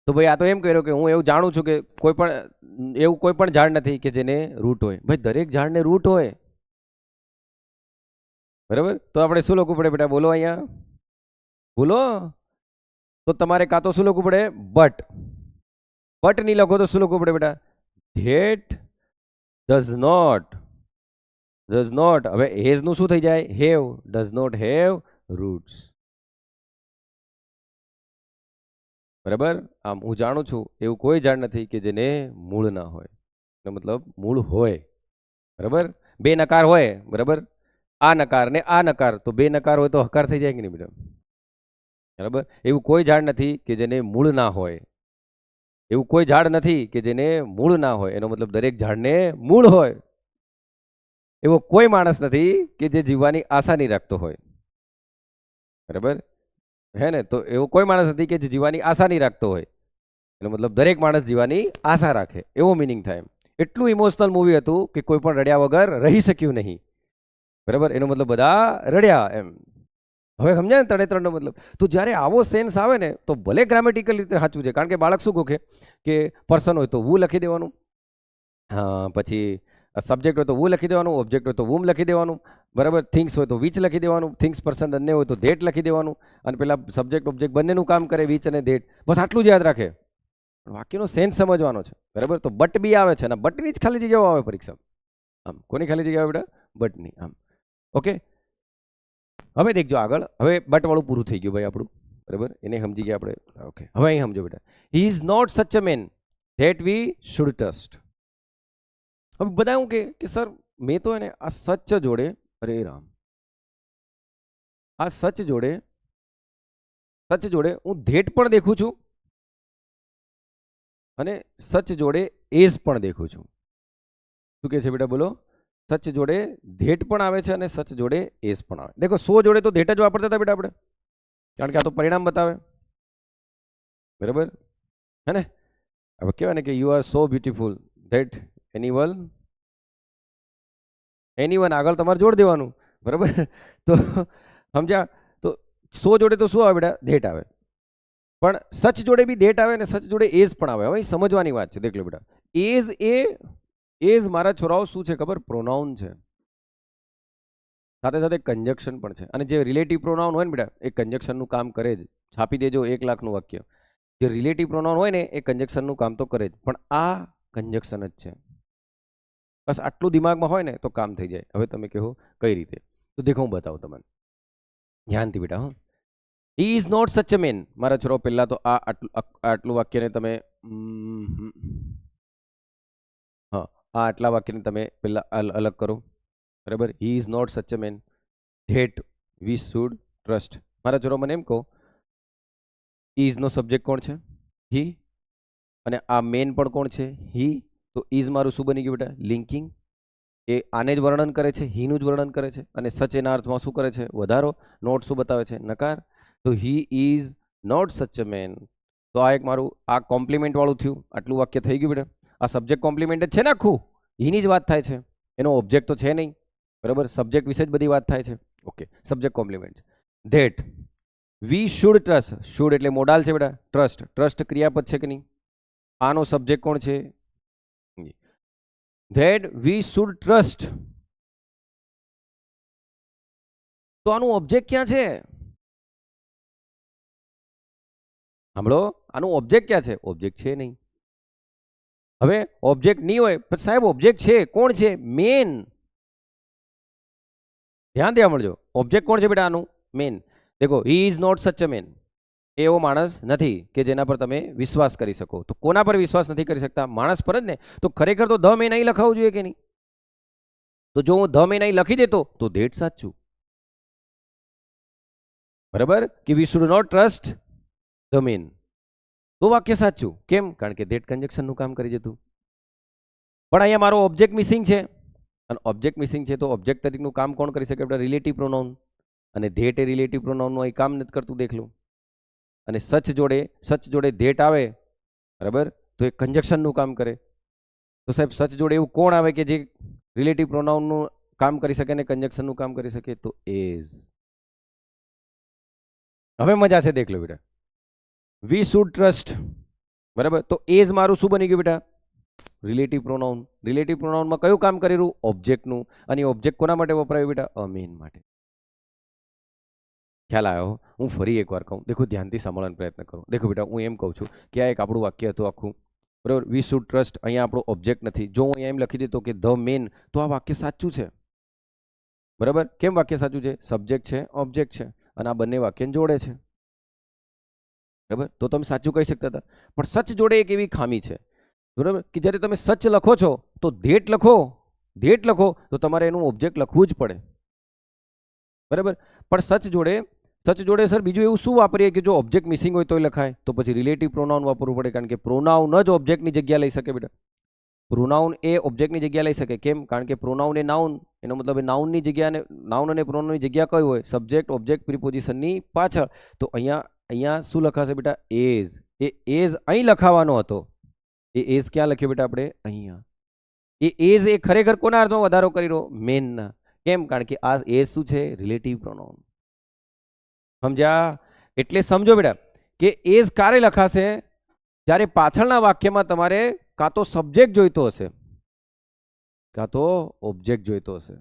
તો ભાઈ આ તો એમ કહ્યું કે હું એવું જાણું છું કે કોઈ પણ એવું કોઈ પણ ઝાડ નથી કે જેને રૂટ હોય. ભાઈ દરેક ઝાડને રૂટ હોય, બરાબર. તો આપણે શું લખવું પડે બેટા? બોલો અહીંયા, બોલો. તો તમારે કાં તો શું લખવું પડે? બટ. બટ નહીં લખો તો શું લખવું પડે બેટા? That does not, does not. હવે હેઝ નું શું થઈ જાય? Have. Does not have roots, બરાબર. આમ હું જાણું છું એવું કોઈ ઝાડ નથી કે જેને મૂળ ના હોય, એનો મતલબ મૂળ હોય, બરાબર. બે નકાર હોય, બરાબર. આ નકાર ને આ નકાર, તો બે નકાર હોય તો હકાર થઈ જાય કે નહીં બેટા? બરાબર. એવું કોઈ ઝાડ નથી કે જેને મૂળ ના હોય, એવું કોઈ ઝાડ નથી કે જેને મૂળ ના હોય, એનો મતલબ દરેક ઝાડને મૂળ હોય. એવો કોઈ માણસ નથી કે જે જીવવાની આશા નહીં રાખતો હોય, બરાબર હે ને? તો એવો કોઈ માણસ નથી કે જે જીવવાની આશા નહીં રાખતો હોય, એનો મતલબ દરેક માણસ જીવવાની આશા રાખે, એવો મિનિંગ થાય. એટલું ઇમોશનલ મૂવી હતું કે કોઈ પણ રડ્યા વગર રહી શક્યું નહીં, બરાબર. એનો મતલબ બધા રડ્યા એમ. હવે સમજાય ને તડેતરનો મતલબ? તો જ્યારે આવો સેન્સ આવે ને તો ભલે ગ્રામેટિકલ રીતે સાચું છે, કારણ કે બાળક શું કહે કે પર્સન હોય તો વુ લખી દેવાનું, પછી સબ્જેક્ટ હોય તો વુ લખી દેવાનું, ઓબ્જેક્ટ હોય તો વુમ લખી દેવાનું, બરાબર. થિંગ્સ હોય તો વિચ લખી દેવાનું, થિંગ્સ પર્સન બંને હોય તો ધેટ લખી દેવાનું, અને પેલા સબ્જેક્ટ ઓબ્જેક્ટ બંનેનું કામ કરે, વિચ અને ધેટ, બસ આટલું જ યાદ રાખે. વાક્યનો સેન્સ સમજવાનો છે, બરાબર. તો બટ બી આવે છે, અને બટની જ ખાલી જગ્યાઓ આવે પરીક્ષા. આમ કોની ખાલી જગ્યા આવે બેટા? બટની. આમ ઓકે. હવે દેખજો આગળ, હવે બટ વાળું પૂરું થઈ ગયું ભાઈ આપણું, બરાબર. એને સમજી ગયા આપણે. ઓકે, હવે અહીં સમજો બેટા. હી is not such a man that we should trust. હવે બધા એવું કે સર મેં તો એને આ સચ જોડે, અરે રામ, આ સચ જોડે હું ધેટ પણ દેખું છું અને સચ જોડે એઝ પણ દેખું છું. શું કહે છે બેટા? બોલો. સચ જોડે ધેટ પણ આવે છે અને સચ જોડે એસ પણ આવે. દેખો 100 જોડે તો ધેટ જ વાપરતા હતા બેટા આપણે, કારણ કે આ તો પરિણામ બતાવે, બરાબર હે ને? હવે કહેવાય ને કે you are so beautiful that anyone આગળ તમારે જોડ દેવાનું, બરાબર. તો સમજ્યા? તો 100 જોડે તો શું આવે બેટા? ધેટ આવે. પણ સચ જોડે બી ધેટ આવે અને સચ જોડે એઝ પણ આવે. હવે સમજવાની વાત છે, દેખ લો બેટા. એઝ મારા છોરાઓ શું છે ખબર? પ્રોનાઉન છે, સાથે સાથે કંજક્શન પણ છે. અને જે રિલેટિવ પ્રોનાઉન હોય ને બેટા, એ કંજક્શનનું કામ કરે જ. છાપી દેજો 1 લાખનું વાક્ય. જે રિલેટિવ પ્રોનાઉન હોય ને એ કંજક્શનનું કામ તો કરે જ, પણ આ કંજક્શન જ છે. બસ આટલું દિમાગમાં હોય ને તો કામ થઈ જાય. હવે તમે કહો કઈ રીતે? તો દેખો હું બતાવું તમને ધ્યાનથી બેટા. હી is not such a main. મારા છોરો પહેલા તો આટલું વાક્યને તમે હા, આ આટલા વાક્યને તમે પહેલા અલગ કરો, બરાબર. હી is not such a man that we should trust. મારા છોરો મને એમ કહો, ઇઝ નો સબ્જેક્ટ કોણ છે? હી. અને આ મેન પણ કોણ છે? હી. તો ઇઝ મારું શું બની ગયું બેટા? લિંકિંગ. એ આને જ વર્ણન કરે છે, હીનું જ વર્ણન કરે છે. અને સચ એના અર્થમાં શું કરે છે? વધારો. નોટ શું બતાવે છે? નકાર. તો હી is not such a main. તો આ એક મારું આ કોમ્પ્લિમેન્ટ વાળું થયું. આટલું વાક્ય થઈ ગયું બેટા. આ સબ્જેક્ટ કોમ્પ્લિમેન્ટ જ છે ને આખું, હીની જ વાત થાય છે, એનો ઓબ્જેક્ટ તો છે નહીં, બરાબર. સબ્જેક્ટ વિશે જ બધી વાત થાય છે. Okay, subject compliment. That we should trust. Should એટલે મોડાલ છે બેટા. ટ્રસ્ટ, ટ્રસ્ટ ક્રિયાપદ છે કે નહીં? આનો સબ્જેક્ટ કોણ છે? That we should trust. તો આનું ઓબ્જેક્ટ ક્યાં છે? સાંભળો, આનું ઓબ્જેક્ટ ક્યાં છે? ઓબ્જેક્ટ છે નહીં. હવે ઓબ્જેક્ટ નહીં હોય પણ સાહેબ ઓબ્જેક્ટ છે, કોણ છે? મેન. ધ્યાન દેવા મળજો. ઓબ્જેક્ટ કોણ છે બેટા આનું? મેન. દેખો હી is not such a main. એવો માણસ નથી કે જેના પર તમે વિશ્વાસ કરી શકો. તો કોના પર વિશ્વાસ નથી કરી શકતા? માણસ પર જ ને. તો ખરેખર તો ધ મેન અહીં લખાવવું જોઈએ કે નહીં? તો જો હું ધ મેન અહીં લખી દેતો તો ધેટ સાચું. બરાબર, કે we should not trust the man, તો વાક્ય સાચું. કેમ? કારણ કે ધેટ કન્જક્શનનું કામ કરી જતું. પણ અહીંયા મારો ઓબ્જેક્ટ મિસિંગ છે, અને ઓબ્જેક્ટ મિસિંગ છે તો ઓબ્જેક્ટ તરીકેનું કામ કોણ કરી શકે? Relative pronoun. અને ધેટ એ રિલેટિવ પ્રોનાઉનનું અહીં કામ નથી કરતું, દેખ લો. અને સચ જોડે ધેટ આવે, બરાબર, તો એ કન્જક્શનનું કામ કરે. તો સાહેબ સચ જોડે એવું કોણ આવે કે જે રિલેટિવ પ્રોનાઉનનું કામ કરી શકે ને કન્જક્શનનું કામ કરી શકે? તો એઝ. હવે મજા છે, દેખ લો બેટા. વી શુડ ટ્રસ્ટ, બરાબર, તો એઝ મારું શું બની ગયું બેટા? Relative pronoun. રિલેટિવ પ્રોનાઉનમાં કયું કામ કરી રહ્યું? ઓબ્જેક્ટનું. અને ઓબ્જેક્ટ કોના માટે વપરાયું બેટા? અ મેન માટે. ખ્યાલ આવ્યો? હું ફરી એકવાર કહું, દેખો ધ્યાનથી સાંભળવાનો પ્રયત્ન કરો. દેખો બેટા, હું એમ કહું છું કે આ એક આપણું વાક્ય હતું આખું, બરાબર. વી શુડ ટ્રસ્ટ, અહીંયા આપણો ઓબ્જેક્ટ નથી. જો હું અહીંયા એમ લખી દેતો કે ધ મેન, તો આ વાક્ય સાચું છે, બરાબર. કેમ વાક્ય સાચું છે? સબ્જેક્ટ છે, ઓબ્જેક્ટ છે, અને આ બંને વાક્યને જોડે છે, બરાબર. તો તમે સાચું કહી શકતા હતા. પણ સચ જોડે એક એવી ખામી છે, બરાબર, કે જ્યારે તમે સચ લખો છો તો ધેટ લખો તો તમારે એનું ઓબ્જેક્ટ લખવું જ પડે, બરાબર. પણ સચ જોડે સર બીજું એવું શું વાપરીએ કે જો ઓબ્જેક્ટ મિસિંગ હોય તોય લખાય? તો પછી રિલેટિવ પ્રોનાઉન વાપરવું પડે, કારણ કે પ્રોનાઉન જ ઓબ્જેક્ટની જગ્યા લઈ શકે બેટા. પ્રોનાઉન એ ઓબ્જેક્ટની જગ્યા લઈ શકે. કેમ? કારણ કે પ્રોનાઉન એ નાઉન, એનો મતલબ એ નાઉનની જગ્યા, અને નાઉન અને પ્રોનાઉનની જગ્યા કઈ હોય? સબ્જેક્ટ, ઓબ્જેક્ટ, પ્રિપોઝિશનની પાછળ. તો અહીંયા શું લખાશે બેટા? એઝ. એ એઝ અહીં લખાવાનો હતો. એ એઝ ક્યાં લખ્યો બેટા આપણે? અહીંયા. એ એઝ એ ખરેખર કોના અર્થમાં વધારો કરી રહ્યો? મેનના. કેમ? કારણ કે આ એઝ શું છે? Relative pronoun. સમજ્યા? એટલે સમજો બેટા કે એઝ ક્યારે લખાશે? જ્યારે પાછળના વાક્યમાં તમારે કાં તો સબ્જેક્ટ જોઈતો હશે, કાં તો ઓબ્જેક્ટ જોઈતો હશે,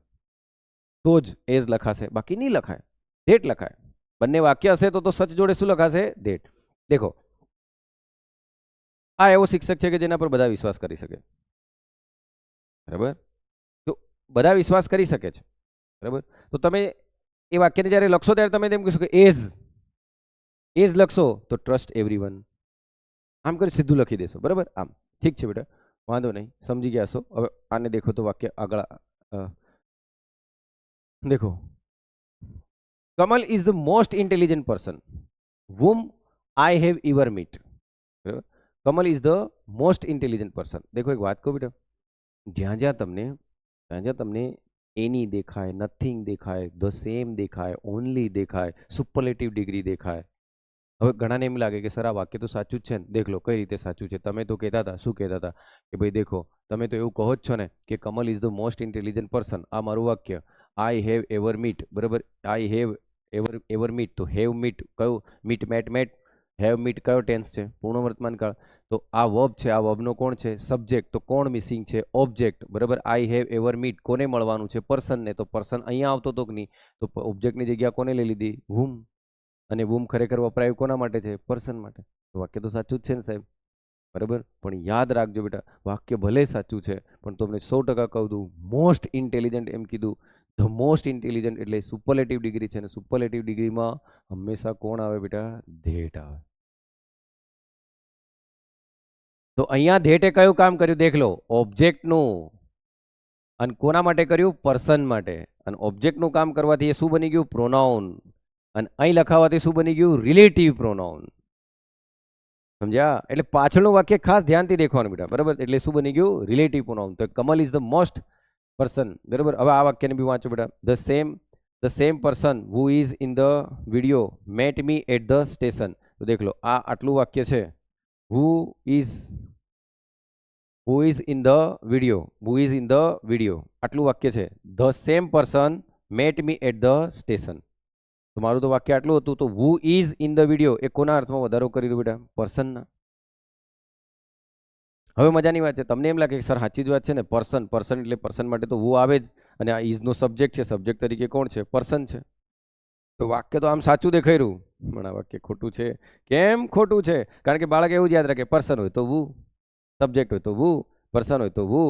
તો જ એઝ લખાશે, બાકી નહીં લખાય. ધેટ લખાય. બંને વાક્ય હશે તો સચ જોડે શું લખાશે? ધેટ. દેખો, આ એવો શિક્ષક છે કે જેના પર બધા વિશ્વાસ કરી શકે, બરાબર. તો બધા વિશ્વાસ કરી શકે છે, બરાબર. તો તમે એ વાક્યને જ્યારે લખશો ત્યારે તમે તેમ કહેશો કે એઝ લખશો તો ટ્રસ્ટ એવરીવન. આમ કરી સીધું લખી દેશો, બરાબર. આમ ઠીક છે બેટા, વાંધો નહીં, સમજી ગયા છો. હવે આને દેખો તો વાક્ય આગળ દેખો. Kamal is the most intelligent person whom I have ever met. બરાબર. Kamal is the most intelligent person. દેખો એક વાત કહું બેટા, જ્યાં જ્યાં તમને એની દેખાય, નથિંગ દેખાય, ધ સેમ દેખાય, ઓનલી દેખાય, સુપરલેટિવ ડિગ્રી દેખાય. હવે ઘણાને એમ લાગે કે સર આ વાક્ય તો સાચું જ છે ને. દેખ લો કઈ રીતે સાચું છે. તમે તો કહેતા હતા, શું કહેતા હતા કે ભાઈ દેખો, તમે તો એવું કહો જ છો ને કે Kamal is the most intelligent person. આ મારું વાક્ય, આઈ હેવ એવર મીટ, બરાબર. આઈ હેવ એવર મીટ, તો હેવ મીટ કયું? Meet, met. હેવ મીટ કયો ટેન્સ છે? પૂર્ણ વર્તમાન કાળ. તો આ વર્બ છે, આ વર્બનો કોણ છે? સબ્જેક્ટ. તો કોણ મિસિંગ છે? ઓબ્જેક્ટ, બરાબર. આઈ હેવ એવર મીટ કોને મળવાનું છે? પર્સનને. તો પર્સન અહીંયા આવતો તો કે નહીં, તો ઓબ્જેક્ટની જગ્યા કોને લઈ લીધી? whom. અને whom ખરેખર વપરાયું કોના માટે છે? પર્સન માટે. તો વાક્ય તો સાચું જ છે ને સાહેબ, બરાબર. પણ યાદ રાખજો બેટા, વાક્ય ભલે સાચું છે પણ તમને 100% કહું દઉં, મોસ્ટ ઇન્ટેલિજન્ટ એમ કીધું. ધ મોસ્ટ ઇન્ટેલિજન્ટ એટલે સુપરલેટિવ ડિગ્રી છે, અને સુપરલેટિવ ડિગ્રીમાં હંમેશા કોણ આવે બેટા? ધેટ આવે. તો અહીંયા ધેટે કયું કામ કર્યું? દેખ લો, ઓબ્જેક્ટનું. અને કોના માટે કર્યું? પર્સન માટે. અને ઓબ્જેક્ટનું કામ કરવાથી એ શું બની ગયું? પ્રોનાઉન. અને અહીં લખાવાથી શું બની ગયું? Relative pronoun. સમજ્યા? એટલે પાછળનું વાક્ય ખાસ ધ્યાનથી દેખવાનું બેટા, બરાબર. એટલે શું બની ગયું? Relative pronoun. તો Kamal is the most person, બરાબર. હવે આ વાક્યને બી વાંચો બેટા. The same person who is in the video met me at the station. તો દેખ લો, આ આટલું વાક્ય છે. Who is in the video, આટલું વાક્ય છે. The same person met me at the station. તો મારું તો વાક્ય આટલું હતું. તો who is in the video એ કોના અર્થમાં વધારો કરી દો બેટા? પર્સનના. હવે મજાની વાત છે, તમને એમ લાગે કે સર સાચી જ વાત છે ને, પર્સન એટલે પર્સન માટે તો હુ આવે જ, અને આ ઇઝનો સબ્જેક્ટ છે, સબ્જેક્ટ તરીકે કોણ છે? પર્સન છે. તો વાક્ય તો આમ સાચું દેખાઈ રહ્યું, પણ આ વાક્ય ખોટું છે. કેમ ખોટું છે? કારણ કે બાળક એવું જ યાદ રાખે, પર્સન હોય તો વુ, સબ્જેક્ટ હોય તો વુ, પર્સન હોય તો વુ,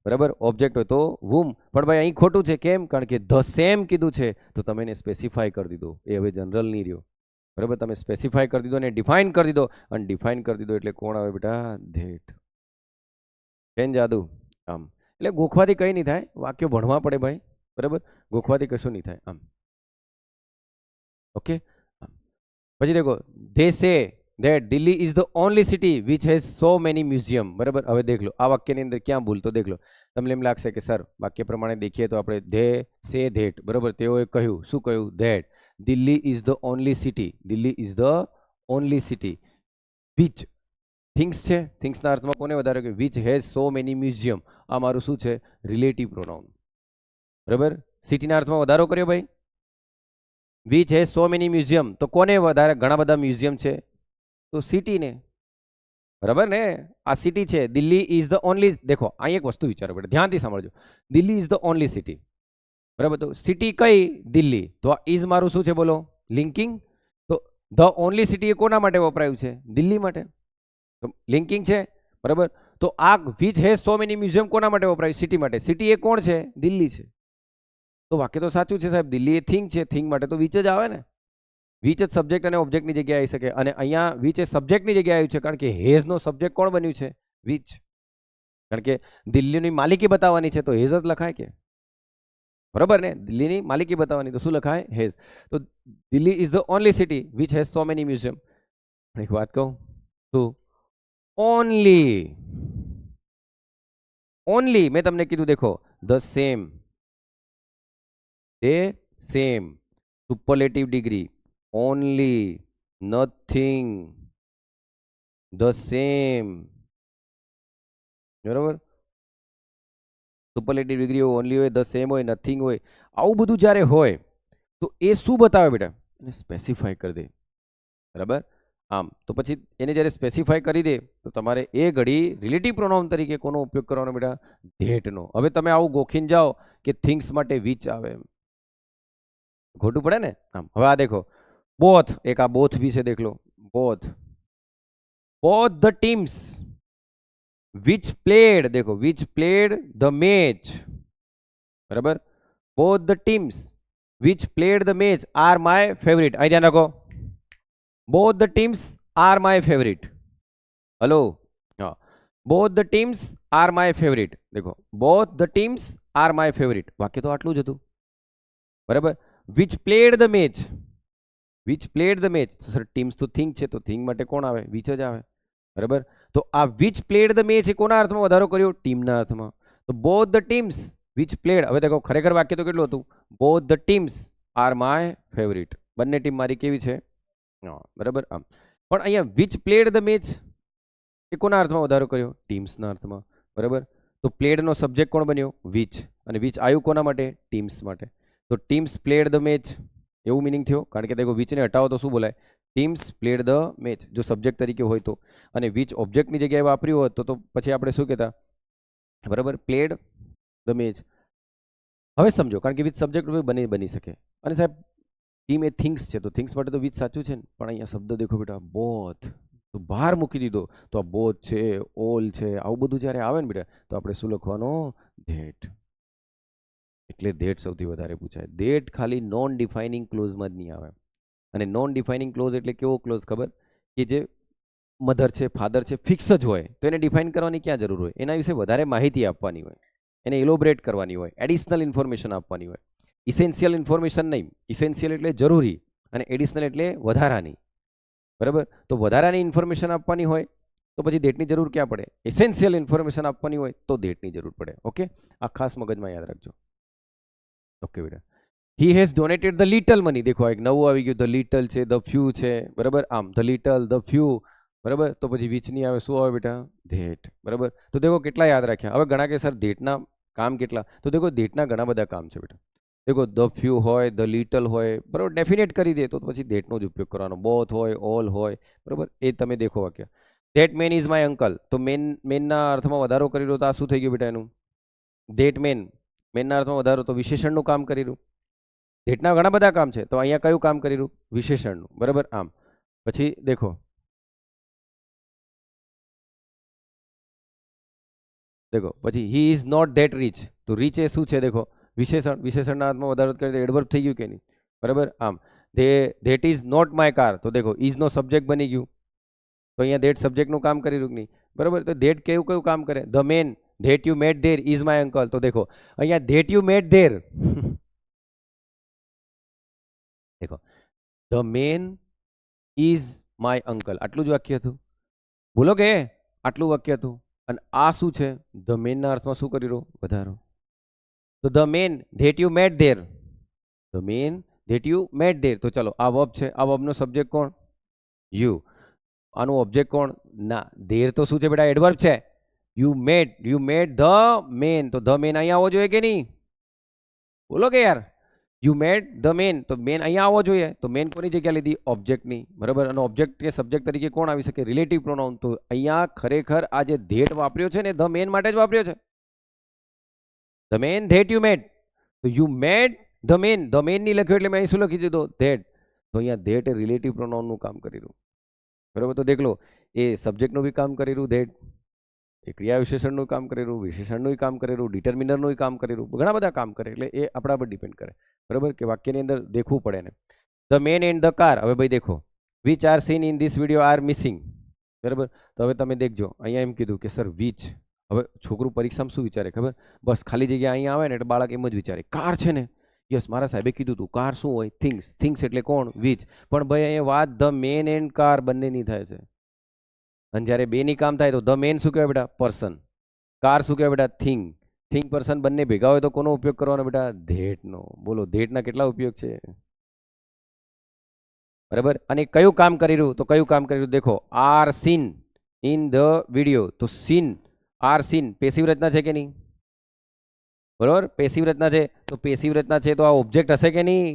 બરાબર, ઓબ્જેક્ટ હોય તો whom, પણ ભાઈ અહીં ખોટું છે. કેમ? કારણ કે ધ સેમ કીધું છે તો તમે એને સ્પેસિફાય કરી દીધો, એ હવે જનરલ નહીં રહ્યો. બરાબર, તમે સ્પેસિફાય કરી દીધો અને ડિફાઇન કરી દીધો, અને ડિફાઇન કરી દીધો એટલે કોણ આવે બેટા? ધેટ. કેમ જાદુ? આમ એટલે ગોખવાથી કંઈ નહીં થાય, વાક્યો ભણવા પડે ભાઈ. બરાબર, ગોખવાથી કશું નહીં થાય. આમ ઓકે. પછી દેખો, ધે સે that Delhi is the only city which has so many museum. બરાબર, હવે દેખ લો આ વાક્યની અંદર ક્યાં ભૂલ, તો દેખ લો. તમને એમ લાગશે કે સર વાક્ય પ્રમાણે દેખીએ તો આપણે ધે સે ધેટ, બરાબર, તેઓએ કહ્યું, શું કહ્યું? That Delhi is the only city, Delhi is the only city which things છે, થિંગ્સના અર્થમાં કોને વધારે કે which has so many museum. આ મારું શું છે? Relative pronoun. બરાબર, સિટીના અર્થમાં વધારો કર્યો ભાઈ. Which has so many museum, તો કોને વધારે ઘણા બધા મ્યુઝિયમ છે? તો સિટીને. બરાબર ને, આ સિટી છે. દિલ્હી ઇઝ ધ ઓનલી, દેખો અહીં એક વસ્તુ વિચારો બેટા, ધ્યાનથી સાંભળજો. Delhi is the only city, બરાબર, તો સિટી કઈ? દિલ્હી. તો આ ઇઝ મારું શું છે બોલો? લિંકિંગ. તો ધ ઓનલી સિટી એ કોના માટે વપરાયું છે? દિલ્હી માટે. તો લિંકિંગ છે. બરાબર, તો આ which has so many museum કોના માટે વપરાયું? સિટી માટે. સિટી એ કોણ છે? દિલ્હી છે. તો વાક્ય તો સાચું છે સાહેબ, દિલ્હી એ થિંગ છે, થિંગ માટે તો વિચ જ આવે ને. વિચ જ સબ્જેક્ટ અને ઓબ્જેક્ટની જગ્યાએ આવી શકે, અને અહીંયા વિચ એ સબ્જેક્ટની જગ્યાએ આવ્યું છે, કારણ કે હેઝનો સબ્જેક્ટ કોણ બન્યું છે? વિચ. કારણ કે દિલ્હીની માલિકી બતાવવાની છે તો હેઝ જ લખાય કે. બરાબર ને, દિલ્હીની માલિકી બતાવવાની તો શું લખાય? હેઝ. તો Delhi is the only city which has so many museum. એક વાત કહું, તો ઓનલી, ઓનલી મેં તમને કીધું, દેખો ધ સેમ, તે same, superlative degree, only, nothing, the same. બરાબર, સુપરલેટિવ ડિગ્રી હોય, ઓનલી હોય, ધ સેમ હોય, નથિંગ હોય, આવું બધું જ્યારે હોય તો એ શું બતાવે બેટા? એને સ્પેસિફાય કરી દે. બરાબર, આમ તો પછી એને જ્યારે સ્પેસિફાય કરી દે તો તમારે એ ઘડી રિલેટિવ પ્રોનાઉન તરીકે કોનો ઉપયોગ કરવાનો બેટા? ધેટનો. હવે તમે આવું ગોખીને જાઓ કે થિંગ્સ માટે વિચ આવે, ખોટું પડે ને. આમ હવે આ દેખો, બોથ, એક આ બોથ બી છે, દેખ લો. Both, both the teams which played, દેખો વિચ પ્લેડ ધ મેચ. બરાબર, both the teams which played the match are my favourite. અહીં ધ્યાન રાખો, both the teams are my favourite. Hello, હા, both the teams are my favourite. દેખો both the teams are my favourite, વાક્ય તો આટલું જ હતું. બરાબર, which played the match, which played the match, sir teams તો થિંગ છે તો થિંગ માટે કોણ આવે? વિચ જ આવે. બરાબર, તો આ વિચ પ્લેડ ધ મેચ એ કોના અર્થમાં વધારો કર્યો? ટીમના અર્થમાં. તો both the teams which played, હવે દેખો ખરેખર વાક્ય તો કેટલું હતું? Both the teams are my favourite, બંને ટીમ મારી કેવી છે? હા, બરાબર. આમ પણ અહીંયા વિચ પ્લેડ ધ મેચ એ કોના અર્થમાં વધારો કર્યો? ટીમ્સના અર્થમાં. બરાબર, તો પ્લેડનો સબ્જેક્ટ કોણ બન્યો? વિચ, અને વિચ આવ્યું કોના માટે? ટીમ્સ માટે. તો ટીમ્સ પ્લેડ ધ મેચ, એવું મિનિંગ થયો. કારણ કે દેખો વિચને હટાવો તો શું બોલાય? ટીમ્સ પ્લેડ ધ મેચ, જો સબ્જેક્ટ તરીકે હોય તો. અને વિચ ઓબ્જેક્ટની જગ્યાએ વાપર્યું હોત તો પછી આપણે શું કહેતા? બરાબર, પ્લેડ ધ મેચ. હવે સમજો, કારણ કે વિચ સબ્જેક્ટ બની શકે. અને સાહેબ ટીમ એ થિંગ્સ છે તો થિંગ્સ માટે તો વિચ સાચું છે ને, પણ અહીંયા શબ્દ દેખો બેટા, બોથ, તો બહાર મૂકી દીધો. તો આ બોથ છે, ઓલ છે, આવું બધું જ્યારે આવે ને બેટા તો આપણે શું લખવાનો? ધેટ. એટલે ધેટ સૌથી વધારે પૂછાય. ધેટ ખાલી નોન ડિફાઇનિંગ ક્લોઝમાં જ નહીં આવે. અને નોન ડિફાઇનિંગ ક્લોઝ એટલે કેવો ક્લોઝ ખબર? કે જે મધર છે, ફાધર છે, ફિક્સ જ હોય તો એને ડિફાઇન કરવાની ક્યાં જરૂર હોય? એના વિશે વધારે માહિતી આપવાની હોય, એને ઇલોબરેટ કરવાની હોય, એડિશનલ ઇન્ફોર્મેશન આપવાની હોય. ઇસેન્શિયલ ઇન્ફોર્મેશન નહીં. ઇસેન્શિયલ એટલે જરૂરી, અને એડિશનલ એટલે વધારાની. બરાબર, તો વધારાની ઇન્ફોર્મેશન આપવાની હોય તો પછી ડેટની જરૂર ક્યાં પડે? એસેન્શિયલ ઇન્ફોર્મેશન આપવાની હોય તો ડેટની જરૂર પડે. ઓકે, આ ખાસ મગજમાં યાદ રાખજો. ઓકે બેટા, he has donated the little money. દેખો એક નવું આવી ગયું, ધ લિટલ છે, ધ ફ્યુ છે. બરાબર, આમ ધ લિટલ, ધ ફ્યુ. બરાબર, તો પછી વિચની આવે, શું આવે બેટા? ધેટ. બરાબર, તો દેખો કેટલા યાદ રાખ્યા. હવે ઘણા કે સર ધેટના કામ કેટલા? તો દેખો ધેટના ઘણા બધા કામ છે બેટા. દેખો ધ ફ્યુ હોય, ધ લિટલ હોય, બરાબર, ડેફિનેટ કરી દે તો પછી ધેટનો જ ઉપયોગ કરવાનો. બોથ હોય, ઓલ હોય, બરાબર, એ તમે દેખો વાક્ય. That main is my uncle, તો મેનના અર્થમાં વધારો કરી દો તો આ શું થઈ ગયું બેટા? એનું ધેટ મેનના અર્થમાં વધારો તો વિશેષણનું કામ કરી રહ્યું. ધેટના ઘણા બધા કામ છે તો અહીંયા કયું કામ કરી રહ્યું? વિશેષણનું. બરાબર, આમ પછી દેખો દેખો પછી he is not that rich, તો રીચ એ શું છે દેખો વિશેષણ, વિશેષણના અર્થમાં વધારો કરે તો એડવર્બ થઈ ગયું કે નહીં, બરાબર. આમ that is not my car, તો દેખો ઇઝ નો સબ્જેક્ટ બની ગયું, તો અહીંયા ધેટ સબ્જેક્ટનું કામ કરી રહ્યું કે નહીં, બરાબર. તો ધેટ કેવું કયું કામ કરે, the man that you met there is my uncle, તો દેખો અહીંયા ધેટ યુ મેટ ધેર દેખો the man is my uncle, આટલું જ વાક્ય હતું, બોલો કે આટલું વાક્ય હતું. અને આ શું છે, ધ મેનના અર્થમાં શું કરી રહ્યો, વધારો. તો the man that you met there, the man that you met there, તો ચલો આ વર્બ છે, આ વર્બનો સબ્જેક્ટ કોણ, યુ, આનું ઓબ્જેક્ટ કોણ, ના. ધેર તો શું છે બેટા, એડવર્બ છે. યુ મેટ ધ મેન, તો ધ મેન અહીંયા આવવો જોઈએ કે નહીં, બોલો કે યાર. યુ મેટ ધ મેન, તો મેન અહીંયા આવવો જોઈએ, તો મેન કોની જગ્યા લીધી, ઓબ્જેક્ટની, બરાબર. અને ઓબ્જેક્ટ કે સબ્જેક્ટ તરીકે કોણ આવી શકે, રિલેટિવ પ્રોનાઉન. તો અહીંયા ખરેખર આ જે ધેટ વાપર્યો છે ને ધ મેન માટે જ વાપર્યો છે. The man that you met, તો you met the man, the man ની લખ્યો એટલે મેં અહીં શું લખી દીધો, ધેટ. તો અહીંયા ધેટ એ રિલેટિવ પ્રોનાઉનનું કામ કરી રહ્યું, બરાબર. તો દેખ લો એ સબ્જેક્ટનું બી કામ કરી રહ્યું ધેટ, એ ક્રિયા વિશેષણનું કામ કરી રહ્યું, વિશેષણનું કામ કરી રહ્યું, ડિટર્મિનરનું કામ કરી રહ્યું, ઘણા બધા કામ કરે. એટલે એ આપણા પર ડિપેન્ડ કરે, બરાબર, કે વાક્યની અંદર દેખવું પડે ને. The man and the car, હવે ભાઈ દેખો which are seen in this video are missing, બરાબર. તો હવે તમે દેખજો અહીંયા એમ કીધું કે સર વિચ, હવે છોકરું પરીક્ષામાં શું વિચારે ખબર, બસ ખાલી જગ્યા અહીંયા આવે ને એટલે બાળક એમ જ વિચારે કાર છે ને, યસ મારા સાહેબે કીધું હતું, કાર શું હોય, થિંગ્સ, થિંગ્સ એટલે કોણ, વિચ. પણ ભાઈ અહીંયા વાત ધ મેન એન્ડ કાર બંનેની થાય છે. અને જ્યારે બેની કામ થાય તો ધ મેન શું કહેવાય બેટા, પર્સન, કાર શું કહેવાય બેટા, થિંગ. થિંગ પર્સન બંને ભેગા હોય તો કોનો ઉપયોગ કરવાનો બેટા, ધેટનો. બોલો ધેટના કેટલા ઉપયોગ છે, બરાબર. અને કયું કામ કરી રહ્યું, તો કયું કામ કરી રહ્યું, દેખો are seen in the video, તો સીન, આર સીન પેસિવ રચના છે કે નહીં, બરાબર, પેસિવ રચના છે. તો પેસિવ રચના છે તો આ ઓબ્જેક્ટ હશે કે નહીં,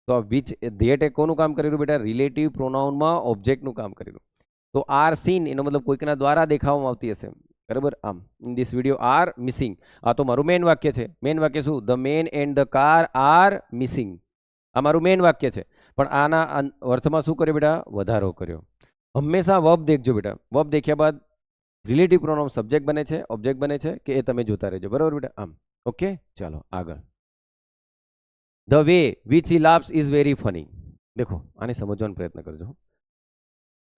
તો આ વિચ ધેટ એ કોનું કામ કરી રહ્યું બેટા, રિલેટિવ પ્રોનાઉનમાં ઓબ્જેક્ટનું કામ કરી રહ્યું. તો આર સીન એનો મતલબ કોઈકના દ્વારા દેખાવામાં આવતી હશે, બરાબર. આમ in this video are missing, આ તો મારું મેન વાક્ય છે. મેન વાક્ય શું, the man and the car are missing, આ મારું મેન વાક્ય છે. પણ આના અર્થમાં શું કર્યો બેટા, વધારો કર્યો. હંમેશા વર્બ દેખજો બેટા, વર્બ દેખ્યા બાદ રિલેટિવ પ્રોનાઉન સબ્જેક્ટ બને છે, ઓબ્જેક્ટ બને છે કે એ તમે જોતા રહેજો, બરાબર બેટા. આમ ઓકે, ચાલો આગળ. The way which he laughs is very funny, દેખો આને સમજવાનો પ્રયત્ન કરજો.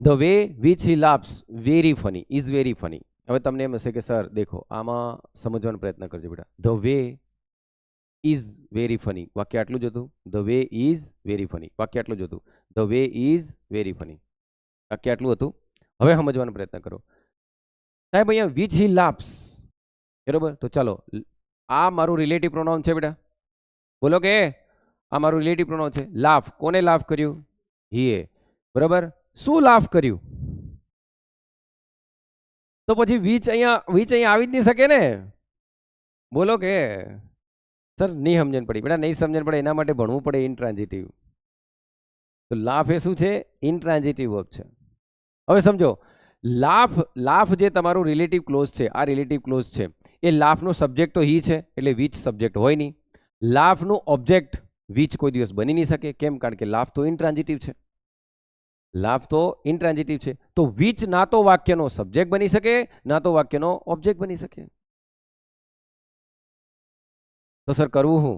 The way which he laughs very funny is very funny. હવે તમને એમ હશે કે સર દેખો આમાં સમજવાનો પ્રયત્ન કરજો બેટા. The way is very funny, વાક્ય આટલું જ હતું. The way is very funny, વાક્ય આટલું જ હતું. The way is very funny, વાક્ય આટલું હતું. હવે સમજવાનો પ્રયત્ન કરો સાહેબ, અહીંયા વિચ હી લાવ્સ, બરોબર. તો ચાલો આ મારું રિલેટિવ પ્રોનાઉન છે બેટા, બોલો કે આ મારું રિલેટિવ પ્રોનાઉન છે. લાફ, કોને લાફ કર્યું, હી, બરાબર. શું લાફ કર્યું, તો પછી વિચ અહીંયા આવી જ નહીં શકે ને, બોલો કે સર નહીં સમજણ પડી બેટા, નહીં સમજણ પડે એના માટે ભણવું પડે ઇનટ્રાન્ઝિટિવ. તો લાફ એ શું છે, ઇનટ્રાન્ઝિટિવ વર્બ છે. હવે સમજો, લાફ જે તમારું રિલેટિવ ક્લોઝ છે, આ રિલેટિવ ક્લોઝ છે, એ લાફનો સબ્જેક્ટ તો હી છે એટલે વિચ સબ્જેક્ટ હોય નહીં. લાફનું ઓબ્જેક્ટ વિચ કોઈ દિવસ બની નહીં શકે, કેમ, કારણ કે લાફ તો ઇનટ્રાન્ઝિટિવ છે, લાફ તો ઇનટ્રાન્ઝિટિવ છે. તો વિચ ના તો વાક્યનો સબ્જેક્ટ બની શકે ના તો વાક્યનો ઓબ્જેક્ટ બની શકે. તો સર કરવું હું,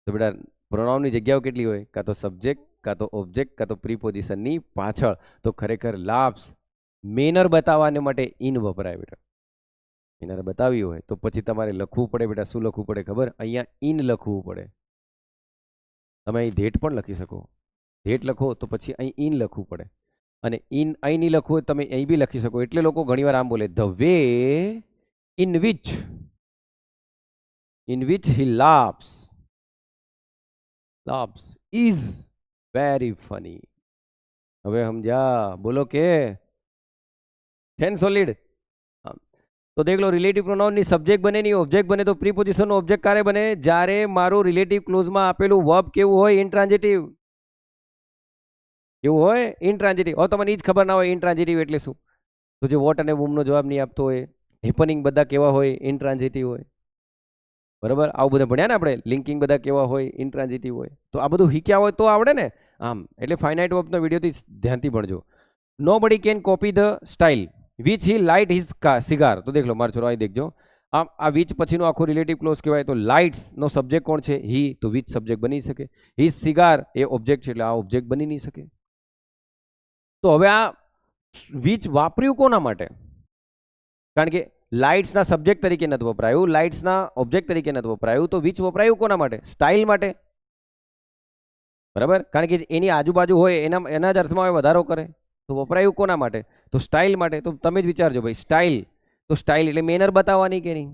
તો બેટા પ્રોનાઉનની જગ્યાઓ કેટલી હોય, કાં તો સબ્જેક્ટ, કાં તો ઓબ્જેક્ટ, કાં તો પ્રીપોઝિશનની પાછળ. તો ખરેખર લાફ્સ મેનર બતાવવાને માટે ઇન વપરાય બેટા. મેનર બતાવી હોય તો પછી તમારે લખવું પડે બેટા, શું લખવું પડે ખબર, અહીંયા ઇન લખવું પડે. તમે અહીં ધેટ પણ લખી શકો, ધેટ લખો તો પછી અહીં ઇન લખવું પડે, અને ઇન અહીં નહીં લખવું હોય તમે અહીં બી લખી શકો. એટલે લોકો ઘણીવાર આમ બોલે, the way in which he laughs is very funny. હવે સમજ્યા, બોલો કે થેન સોલિડ. તો દેખ લો, રિલેટિવ પ્રોનાઉનની સબ્જેક્ટ બને નહીં ઓબ્જેક્ટ બને, તો પ્રીપોઝિશનનો ઓબ્જેક્ટ ક્યારે બને, જ્યારે મારું રિલેટિવ ક્લોઝમાં આપેલું વર્બ કેવું હોય, ઇનટ્રાન્ઝિટિવ. કેવું હોય, ઇનટ્રાન્ઝિટિવ. હવે તમને જ ખબર ના હોય ઇનટ્રાન્ઝિટિવ એટલે શું, તો જે વોટ અને વુમનો જવાબ નહીં આપતો હોય, હેપનિંગ બધા કેવા હોય, ઇનટ્રાન્ઝિટિવ હોય, બરાબર. આવું બધા ભણ્યા ને આપણે, લિંકિંગ બધા કેવા હોય, ઇનટ્રાન્ઝિટિવ હોય. તો આ બધું શીખ્યા હોય તો આવડે ને. આમ એટલે ફાઇનાઇટ વર્બનો વિડીયોથી ધ્યાનથી ભણજો. નો બડી can copy the style, which he light his cigar. તો દેખ લો મારો છોરો અહીં દેખજો, આમ આ વિચ પછીનો આખો રિલેટિવ ક્લોઝ કહેવાય. તો લાઇટ્સ નો સબ્જેક્ટ કોણ છે? હી. તો વિચ સબ્જેક્ટ બની શકે. હિઝ સિગાર એ ઓબ્જેક્ટ છે એટલે આ ઓબ્જેક્ટ બની નહીં શકે. તો હવે આ વિચ વાપર્યું કોના માટે? કારણ કે લાઇટ્સના સબ્જેક્ટ તરીકે નથી વપરાયું, લાઇટ્સના ઓબ્જેક્ટ તરીકે નથી વપરાયું, તો વિચ વપરાયું કોના માટે? સ્ટાઇલ માટે. બરાબર, કારણ કે એની આજુબાજુ હોય એના જ અર્થમાં વધારો કરે. તો વપરાયું કોના માટે? તો સ્ટાઇલ માટે. તો તમે જ વિચારજો ભાઈ, સ્ટાઇલ, તો સ્ટાઇલ એટલે મેનર બતાવવાની કે નહીં?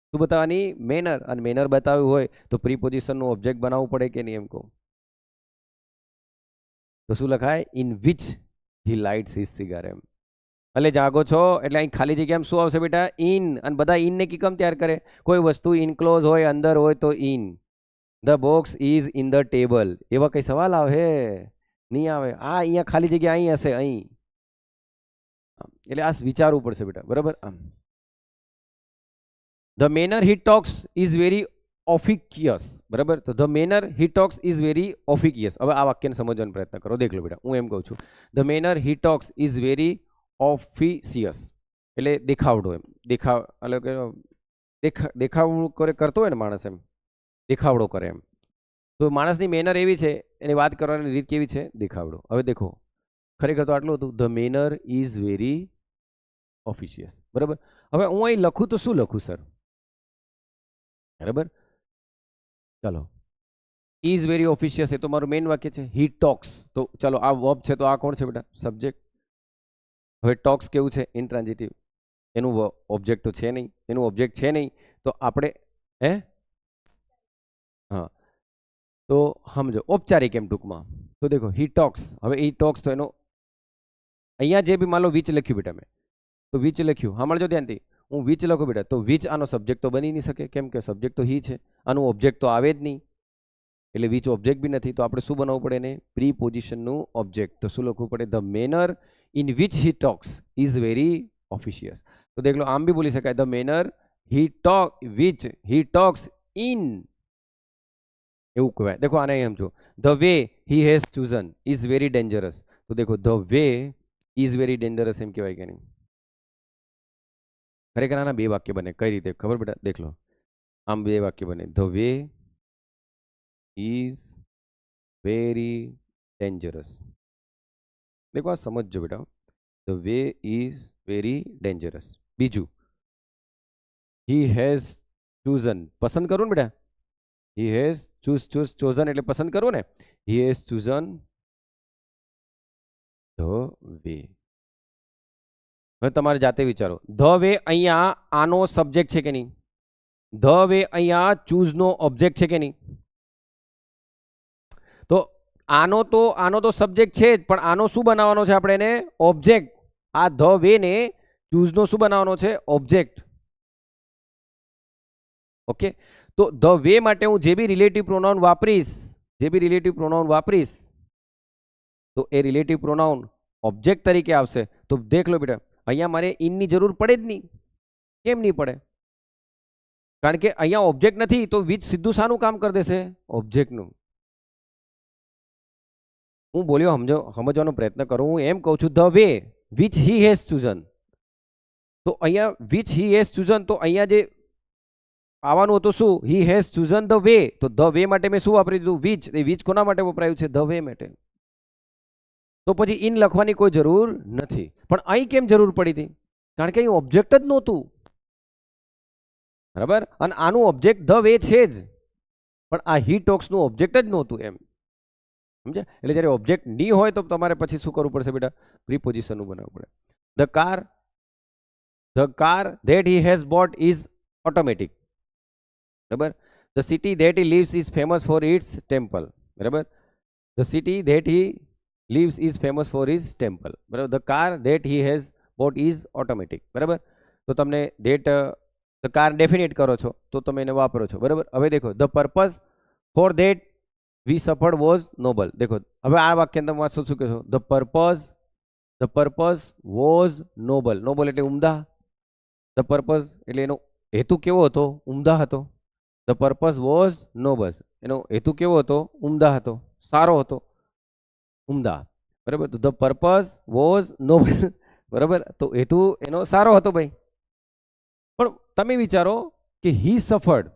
શું બતાવવાની? મેનર. અને મેનર બતાવ્યું હોય તો પ્રીપોઝિશનનું ઓબ્જેક્ટ બનાવવું પડે કે નહીં? એમ કહું તો શું લખાય? In which he lights his cigar. એમ એટલે જાગો છો એટલે અહીં ખાલી જગ્યામાં શું આવશે બેટા? ઇન. અને બધા ઇનને કેમ તૈયાર કરે? કોઈ વસ્તુ ઇનક્લોઝ હોય, અંદર હોય તો in. The box is in the table. એવા કઈ સવાલ આવે? નહીં આવે. આ અહીંયા ખાલી જગ્યા અહીં હશે, અહીં. એટલે આ વિચારવું પડશે બેટા. બરાબર. The manner he talks is very officious. બરાબર. તો the manner he talks is very officious. હવે આ વાક્યને સમજવાનો પ્રયત્ન કરો. દેખ લો બેટા, હું એમ કહું છું, the manner he talks is very officious એટલે દેખાવડો. એમ દેખાવ એટલે દેખાવડો કરતો હોય ને માણસ, એમ દેખાવડો કરે. એમ તો માણસની મેનર એવી છે, એની વાત કરવાની રીત કેવી છે? દેખાવડો. હવે દેખો, ખરેખર તો આટલું હતું, ધ મેનર ઇઝ વેરી ઓફિસિયસ. બરાબર. હવે હું અહીં લખું તો શું લખું સર? બરાબર, ચાલો. ઇઝ વેરી ઓફિસિયસ એ તો મારું મેઇન વાક્ય છે. હી ટોક્સ, તો ચાલો આ વર્બ છે તો આ કોણ છે બેટા? સબ્જેક્ટ. હવે ટોક્સ કેવું છે? ઇન્ટ્રાન્ઝિટિવ. એનું ઓબ્જેક્ટ તો છે નહીં. એનું ઓબ્જેક્ટ છે નહીં તો આપણે હા, તો સમજો ઔપચારિક એમ ટૂંકમાં. તો દેખો હી ટોક્સ. હવે હી ટોક્સ તો એનો અહીંયા જે બી માનો વિચ લખ્યું બેટા, મેં તો વિચ લખ્યું, સાંભળજો ધ્યાનથી. હું વિચ લખું બેટા તો વિચ આનો સબ્જેક્ટ તો બની નહીં શકે, કેમ કે સબ્જેક્ટ તો હી છે. આનું ઓબ્જેક્ટ તો આવે જ નહીં, એટલે વિચ ઓબ્જેક્ટ બી નથી. તો આપણે શું બનાવવું પડે એને? પ્રીપોઝિશનનું ઓબ્જેક્ટ. તો શું લખવું પડે? The manner in which he talks is very officious. તો દેખ લો, આમ બી બોલી શકાય, the manner which he talks in, એવું કહેવાય. દેખો આને એમ જો, the way he has chosen is very dangerous. તો દેખો the way is very dangerous એમ કહેવાય કે નહીં? ખરેખર આના બે વાક્ય બને. કઈ રીતે ખબર બેટા? દેખ લો, આમ બે વાક્ય બને, the way is very dangerous. દેખો આ સમજજો બેટા, the way is very dangerous. બીજું, હી હેઝ ચૂઝન, પસંદ કરું ને બેટા, હી હેઝ ચોઝન એટલે પસંદ કરવું ને. He has chosen the way. હવે તમારે જાતે વિચારો, ધ વે અહીંયા આનો સબ્જેક્ટ છે કે નહીં? ધ વે અહીંયા ચૂઝનો ઓબ્જેક્ટ છે કે નહીં? તો આનો તો સબ્જેક્ટ છે જ, પણ આનો શું બનાવવાનો છે આપણે? એને ઓબ્જેક્ટ. આ ધ વે ને ચૂઝનો શું બનાવવાનો છે? ઓબ્જેક્ટ. ઓકે. તો ધ વે માટે હું જે બી રિલેટિવ પ્રોનાઉન વાપરીશ, તો એ રિલેટિવ પ્રોનાઉન ઓબ્જેક્ટ તરીકે આવશે. તો દેખ લો બેટા, અહીંયા મારે ઇનની જરૂર પડે જ નહીં. કેમ નહીં પડે? કારણ કે અહીંયા ઓબ્જેક્ટ નથી, તો વિચ સીધું શાનું કામ કરી દેશે? ઓબ્જેક્ટનું. હું બોલ્યો, સમજવાનો પ્રયત્ન કરું. હું એમ કહું છું, the way which he has ચૂઝન. તો અહીંયા વિચ હી હેઝ ચૂઝન, તો અહીંયા જે આવવાનું હતું શું? હી હેઝ ચૂઝન ધ વે. તો ધ વે માટે મેં શું વાપરી દીધું? વિચ. એ વિચ કોના માટે વપરાયું છે? ધ વે માટે. તો પછી ઇન લખવાની કોઈ જરૂર નથી. પણ અહીં કેમ જરૂર પડી હતી? કારણ કે અહીં ઓબ્જેક્ટ જ નહોતું. બરાબર. અને આનું ઓબ્જેક્ટ ધ વે છે જ, પણ આ હી ટોક્સનું ઓબ્જેક્ટ જ નહોતું. એમ સમજ્યા? એટલે જ્યારે ઓબ્જેક્ટ નહીં હોય તો તમારે પછી શું કરવું પડશે બેટા? પ્રીપોઝિશનનું બનાવવું પડે. The car that he has bought is automatic. બરાબર. The city that he lives is famous for its temple. બરાબર. The city that he lives is famous for is temple. બરાબર. The car that he has bought is automatic. બરાબર. તો તમને that the car definite કરો છો તો તમે એને વાપરો છો. બરાબર. હવે દેખો, the purpose for that we suffered was noble. દેખો હવે આ વાક્ય તમે શું કહેશો? The purpose was noble. Noble એટલે ઉમદા. ધ પર્પઝ એટલે એનો હેતુ કેવો હતો? ઉમદા હતો. ધ પર્પઝ વોઝ નોબલ, એનો હેતુ કેવો હતો? ઉમદા હતો, સારો હતો, ઉમદા. બરાબર. તો ધ પર્પઝ વોઝ નોબલ. બરાબર, તો હેતુ એનો સારો હતો ભાઈ. પણ તમે વિચારો કે હી સફર્ડ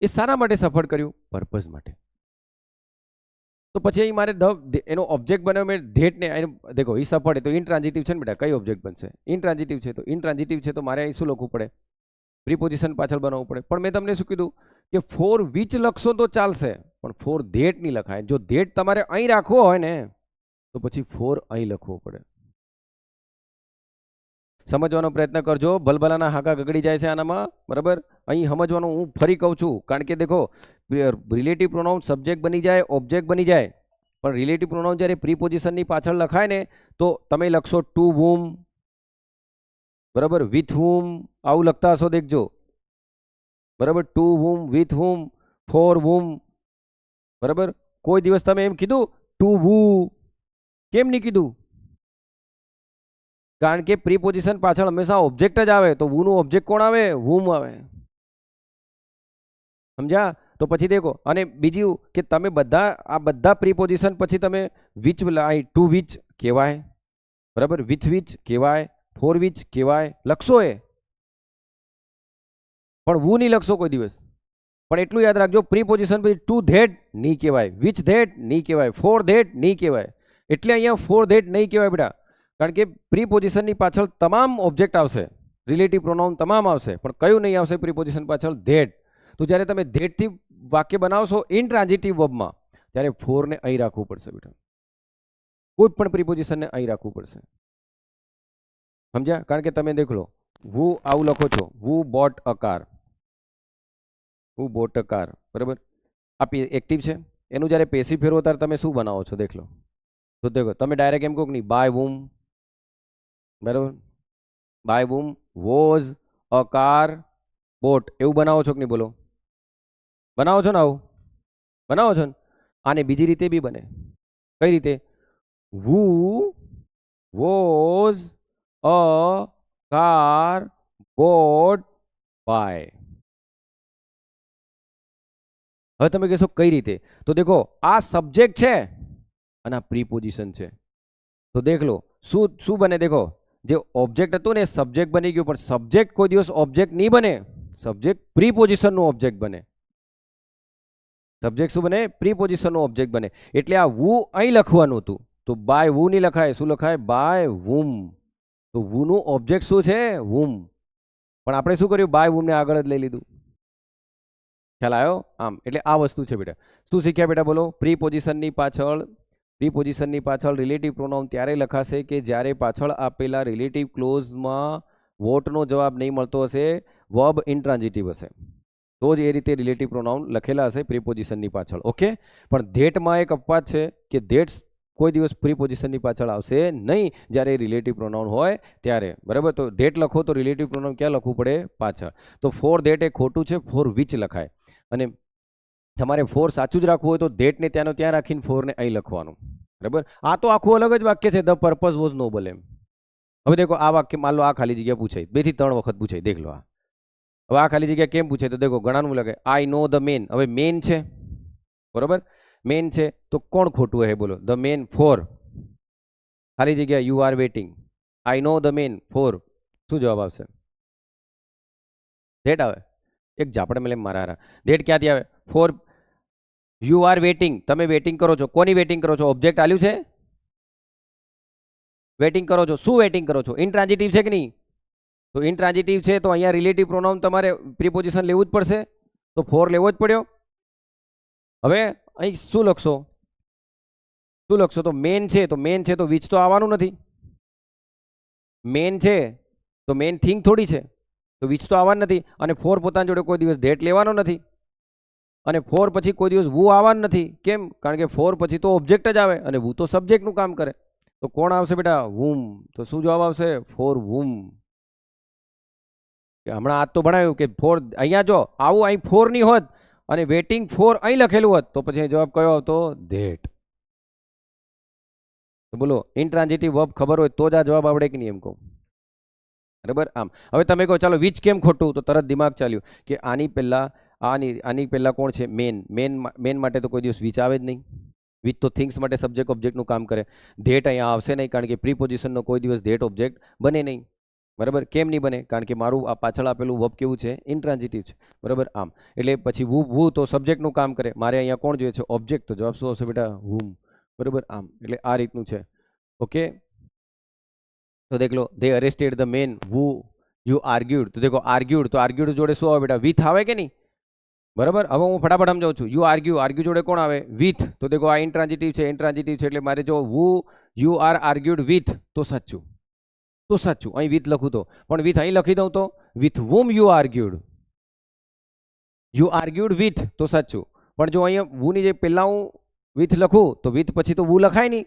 એ શાના માટે સફળ કર્યું? પર્પઝ માટે. તો પછી અહીં મારે એનો ઓબ્જેક્ટ બનાવ્યો મેં ધેટને. દેખો ઈ સફળ તો ઇનટ્રાન્ઝિટિવ છે ને બેટા, કઈ ઓબ્જેક્ટ બનશે? ઇનટ્રાન્ઝિટિવ છે. તો ઇનટ્રાન્ઝિટિવ છે તો મારે અહીં શું લખવું પડે? પ્રીપોઝિશન પાછળ બનાવવું પડે. પણ મેં તમને શું કીધું કે ફોર વિચ લખશો તો ચાલશે, પણ ફોર ધેટ નહીં લખાય. જો ધેટ તમારે અહીં રાખવો હોય ને તો પછી ફોર અહીં લખવો પડે. સમજવાનો પ્રયત્ન કરજો. ભલભલાના હાકા ગગડી જાય છે આનામાં. બરાબર, અહીં સમજવાનું હું ફરી કહું છું. કારણ કે દેખો રિલેટિવ પ્રોનાઉન સબ્જેક્ટ બની જાય, ઓબ્જેક્ટ બની જાય, પણ રિલેટિવ પ્રોનાઉન જ્યારે પ્રીપોઝિશનની પાછળ લખાય ને તો તમે લખશો ટુ whom, બરાબર, વિથ whom, આવું લખતા હશો દેખજો. બરાબર, to whom, with whom, for whom. બરાબર, કોઈ દિવસ તમે એમ કીધું ટુ who? કેમ નહીં કીધું? કારણ કે પ્રીપોઝિશન પાછળ હંમેશા ઓબ્જેક્ટ જ આવે. તો who નું ઓબ્જેક્ટ કોણ આવે? whom આવે. સમજ્યા? તો પછી દેખો, અને બીજું કે તમે આ બધા પ્રીપોઝિશન પછી તમે વિચ ટુ વિચ કહેવાય, બરાબર, વિથ વિચ કહેવાય, ફોર વિચ કહેવાય, લખશો એ, પણ who નહીં લખશો કોઈ દિવસ. પણ એટલું યાદ રાખજો, પ્રીપોઝિશન પછી ટુ ધેટ નહીં કહેવાય, વિચ ધેટ નહીં કહેવાય, ફોર ધેટ નહીં કહેવાય. એટલે અહીંયા ફોર ધેટ નહીં કહેવાય બેટા, કારણ કે પ્રીપોઝિશનની પાછળ તમામ ઓબ્જેક્ટ આવશે, રિલેટિવ પ્રોનાઉન તમામ આવશે, પણ કયું નહીં આવશે પ્રીપોઝિશન પાછળ? ધેટ. તો જ્યારે તમે ધેટથી વાક્ય બનાવશો ઇનટ્રાન્ઝિટિવ વર્બમાં, ત્યારે ફોરને અહીં રાખવું પડશે બેટા. કોઈ પણ પ્રીપોઝિશનને અહીં રાખવું પડશે. સમજ્યા? કારણ કે તમે દેખ લો, who આવું લખો છો, who bought a car, who bought a car, બરાબર, આ એક્ટિવ છે. એનું જ્યારે પેસિવ ફેરવો ત્યારે તમે શું બનાવો છો દેખ લો. તો દેખો તમે ડાયરેક્ટ એમ કહો કે નહીં, બાય whom, બરાબર, by whom was a car bought, એવું બનાવો છો કે નહીં? બોલો, બનાવો છો ને? આવું બનાવો છો ને? આને બીજી રીતે બી બને. કઈ રીતે? who was a car bought by. હવે તમે કહેશો કઈ રીતે? તો દેખો આ સબ્જેક્ટ છે અને આ પ્રીપોઝિશન છે. તો દેખ લો શું બને. દેખો જે ઓબ્જેક્ટ હતું ને સબ્જેક્ટ બની ગયું, પણ સબ્જેક્ટ કોઈ દિવસ ઓબ્જેક્ટ નહીં બને. સબ્જેક્ટ પ્રીપોઝિશનનું ઓબ્જેક્ટ બને. સબ્જેક્ટ શું બને? પ્રીપોઝિશનનું ઓબ્જેક્ટ બને. એટલે આ who અહીં લખવાનું હતું, તો બાય who નહીં લખાય. શું લખાય? By whom. તો who નું ઓબ્જેક્ટ શું છે? whom. પણ આપણે શું કર્યું? બાય whom ને આગળ જ લઈ લીધું. ખ્યાલ આવ્યો? આમ એટલે આ વસ્તુ છે બેટા. શું શીખ્યા બેટા? બોલો. પ્રીપોઝિશનની પાછળ રિલેટિવ પ્રોનાઉન ત્યારે લખાશે કે જ્યારે પાછળ આપેલા રિલેટિવ ક્લોઝમાં વોટનો જવાબ નહીં મળતો હશે, વર્બ ઇનટ્રાન્ઝિટિવ હશે, તો જ એ રીતે રિલેટિવ પ્રોનાઉન લખેલા હશે પ્રીપોઝિશનની પાછળ. ઓકે. પણ ધેટમાં એક અપવાદ છે કે ધેટ્સ કોઈ દિવસ પ્રીપોઝિશનની પાછળ આવશે નહીં જ્યારે રિલેટિવ પ્રોનાઉન હોય ત્યારે. બરાબર, તો ધેટ લખો તો રિલેટિવ પ્રોનાઉન ક્યાં લખવું પડે? પાછળ. તો ફોર ધેટ એ ખોટું છે, ફોર વિચ લખાય. અને તમારે ફોર સાચું જ રાખવું હોય તો ધેટને ત્યાંનો ત્યાં રાખીને ફોરને અહીં લખવાનું. બરાબર, આ તો આખું અલગ જ વાક્ય છે, ધ પર્પઝ વોઝ નોબલ એમ. હવે દેખો આ વાક્ય માન લો આ ખાલી જગ્યા પૂછાય, 2 થી 3 વખત પૂછાય. દેખ લો આ. હવે આ ખાલી જગ્યા કેમ પૂછે? તો દેખો ઘણાનું લગે આઈ નો ધ મેન. હવે મેન છે, બરોબર, મેન છે તો કોણ ખોટું હે? બોલો. ધ મેન ફોર ખાલી જગ્યા you are waiting. I know the man for. શું જવાબ આવશે? ધેટ આવે. એક ઝાપડે મેલે મારા હારા. ધેટ ક્યાંથી આવે? For you are waiting. તમે વેટિંગ કરો છો. કોની વેટિંગ કરો છો? ઓબ્જેક્ટ આલ્યું છે, વેટિંગ કરો છો. શું વેટિંગ કરો છો? ઇનટ્રાન્ઝિટિવ છે કે નહીં? તો ઇનટ્રાન્ઝિટિવ છે તો અહીંયા રિલેટિવ પ્રોનાઉન તમારે પ્રીપોઝિશન લેવું જ પડશે, તો ફોર લેવો જ પડ્યો. હવે અહીં શું લખશો? તો મેન છે, તો વિચ તો આવવાનું નથી. મેન છે તો મેન થિંગ થોડી છે, તો વિચ તો આવવાનું નથી. અને ફોર પોતાની જોડે કોઈ દિવસ ધેટ લેવાનો નથી, અને ફોર પછી કોઈ દિવસ વુ આવવાનું નથી. કેમ? કારણ કે ફોર પછી તો ઓબ્જેક્ટ જ આવે અને વુ તો સબ્જેક્ટનું કામ કરે. તો કોણ આવશે બેટા? whom. તો શું જવાબ આવશે? For whom. હમણાં આજ તો ભણાવ્યું કે ફોર અહીંયા જો આવું અહીં ફોર ની હોત અને વેટિંગ ફોર અહીં લખેલું હોત તો પછી જવાબ કયો આવતો? ધેટ. તો બોલો, ઇનટ્રાન્ઝિટિવ વર્બ ખબર હોય તો જ આ જવાબ આવડે કે નહીં એમ કહું. બરાબર. આમ હવે તમે કહો ચાલો વિચ કેમ ખોટું, તો તરત દિમાગ ચાલ્યું કે આની પહેલા કોણ છે? મેન માટે તો કોઈ દિવસ વિચ આવે જ નહીં. વિથ તો થિંગ્સ માટે સબ્જેક્ટ ઓબ્જેક્ટનું કામ કરે. ધેટ અહીંયા આવશે નહીં, કારણ કે પ્રીપોઝિશનનો કોઈ દિવસ ધેટ ઓબ્જેક્ટ બને નહીં. બરાબર, કેમ નહીં બને? કારણ કે મારું આ પાછળ આપેલું વર્બ કેવું છે? ઇન્ટ્રાન્ઝિટિવ છે. બરાબર, આમ એટલે પછી વુ તો સબ્જેક્ટનું કામ કરે. મારે અહીંયા કોણ જોઈએ છે? ઓબ્જેક્ટ. તો જવાબ શું આવશે બેટા? whom. બરાબર, આમ એટલે આ રીતનું છે. ઓકે, તો દેખ લો, they arrested the man who you argued. તો દેખો આર્ગ્યુડ, તો આર્ગ્યુડ જોડે શું આવે બેટા? વિથ આવે કે નહીં? બરાબર, હવે હું ફટાફટ સમજાવું છું. યુ આર્ગ્યુ જોડે કોણ આવે? વિથ. તો દેખો આ ઇન્ટ્રાન્ઝિટિવ છે, ઇન્ટ્રાન્ઝિટિવ છે એટલે મારે જો who you are argued with તો સાચું, તો સાચું. અહીં વિથ લખું તો, પણ વિથ અહીં લખી દઉં તો with whom you argued with તો સાચું. પણ જો અહીંયા who ની જે પહેલા હું વિથ લખું તો વિથ પછી તો who લખાય નહીં,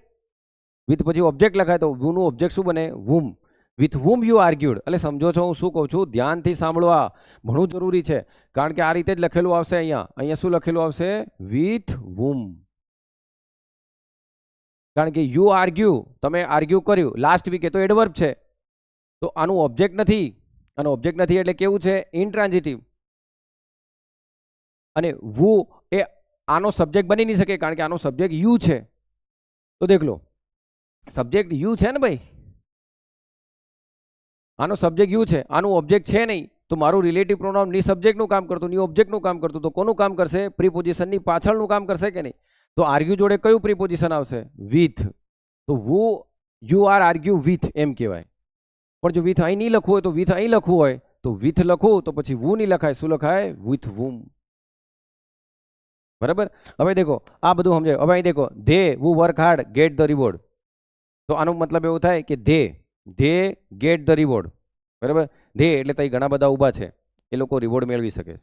વિથ પછી ઓબ્જેક્ટ લખાય તો who નું ઓબ્જેક્ટ શું બને? whom. with whom you argued. એટલે સમજો છો હું શું કહું છું? ધ્યાનથી સાંભળવા, ભણવું જરૂરી છે, કારણ કે આ રીતે જ લખેલું આવશે. અહીંયા શું લખેલું આવશે? with whom. કારણ કે યુ આર્ગ્યુ, તમે આર્ગ્યુ કર્યું લાસ્ટ વીકે, તો એડવર્બ છે, તો આનું ઓબ્જેક્ટ નથી. આનું ઓબ્જેક્ટ નથી એટલે કેવું છે? ઇન્ટ્રાન્ઝિટિવ. અને વુ એ આનો સબ્જેક્ટ બની નહીં શકે, કારણ કે આનો સબ્જેક્ટ યુ છે. તો દેખ લો, સબ્જેક્ટ યુ છે ને ભાઈ, આનો સબ્જેક્ટ યુ છે, આનું ઓબ્જેક્ટ છે નહીં, તો મારું રિલેટિવ પ્રોનાઉન ની સબ્જેક્ટનું કામ કરતું, ની ઓબ્જેક્ટનું કામ કરતું, તો કોનું કામ કરશે? પ્રીપોઝિશનની પાછળનું કામ કરશે કે નહીં? તો આર્ગ્યુ જોડે કયું પ્રીપોઝિશન આવશે? વિથ. તો who you are argue with એમ કહેવાય. પણ જો વિથ અહીં નહીં લખવું હોય તો વિથ અહીં લખવું હોય તો વિથ લખવું તો પછી who નહીં લખાય, શું લખાય? with whom. બરાબર, હવે દેખો આ બધું સમજાય. હવે અહીં દેખો, they who work hard get the reward. તો આનો મતલબ એવું થાય કે they get the reward. બરાબર, they એટલે ત્યાં ઘણા બધા ઊભા છે, એ લોકો રિવોર્ડ મેળવી શકે છે.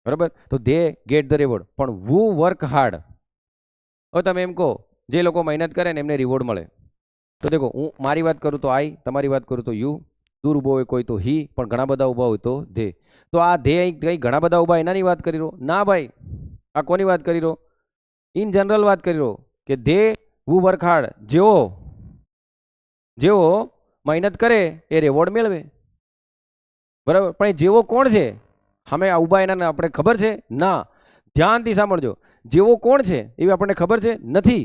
બરાબર, તો they get the reward. પણ who work hard, હવે તમે એમ કહો જે લોકો મહેનત કરે ને એમને રિવોર્ડ મળે. તો દેખો, હું મારી વાત કરું તો આઈ, તમારી વાત કરું તો યુ, દૂર ઊભો હોય કોઈ તો હી, પણ ઘણા બધા ઊભા હોય તો ધે. તો આ ધે અહીં ઘણા બધા ઊભા એનાની વાત કરી રહ્યો ના ભાઈ, આ કોની વાત કરી રહ્યો? ઇન જનરલ વાત કરી રહ્યો કે ધે હુ વર્ક હાર્ડ, જેવો મહેનત કરે એ રિવોર્ડ મેળવે. બરાબર, પણ જેવો કોણ છે? અમે ઊભા એના આપણે ખબર છે ના? ધ્યાનથી સાંભળજો, જેવો કોણ છે એવી આપણને ખબર છે નથી.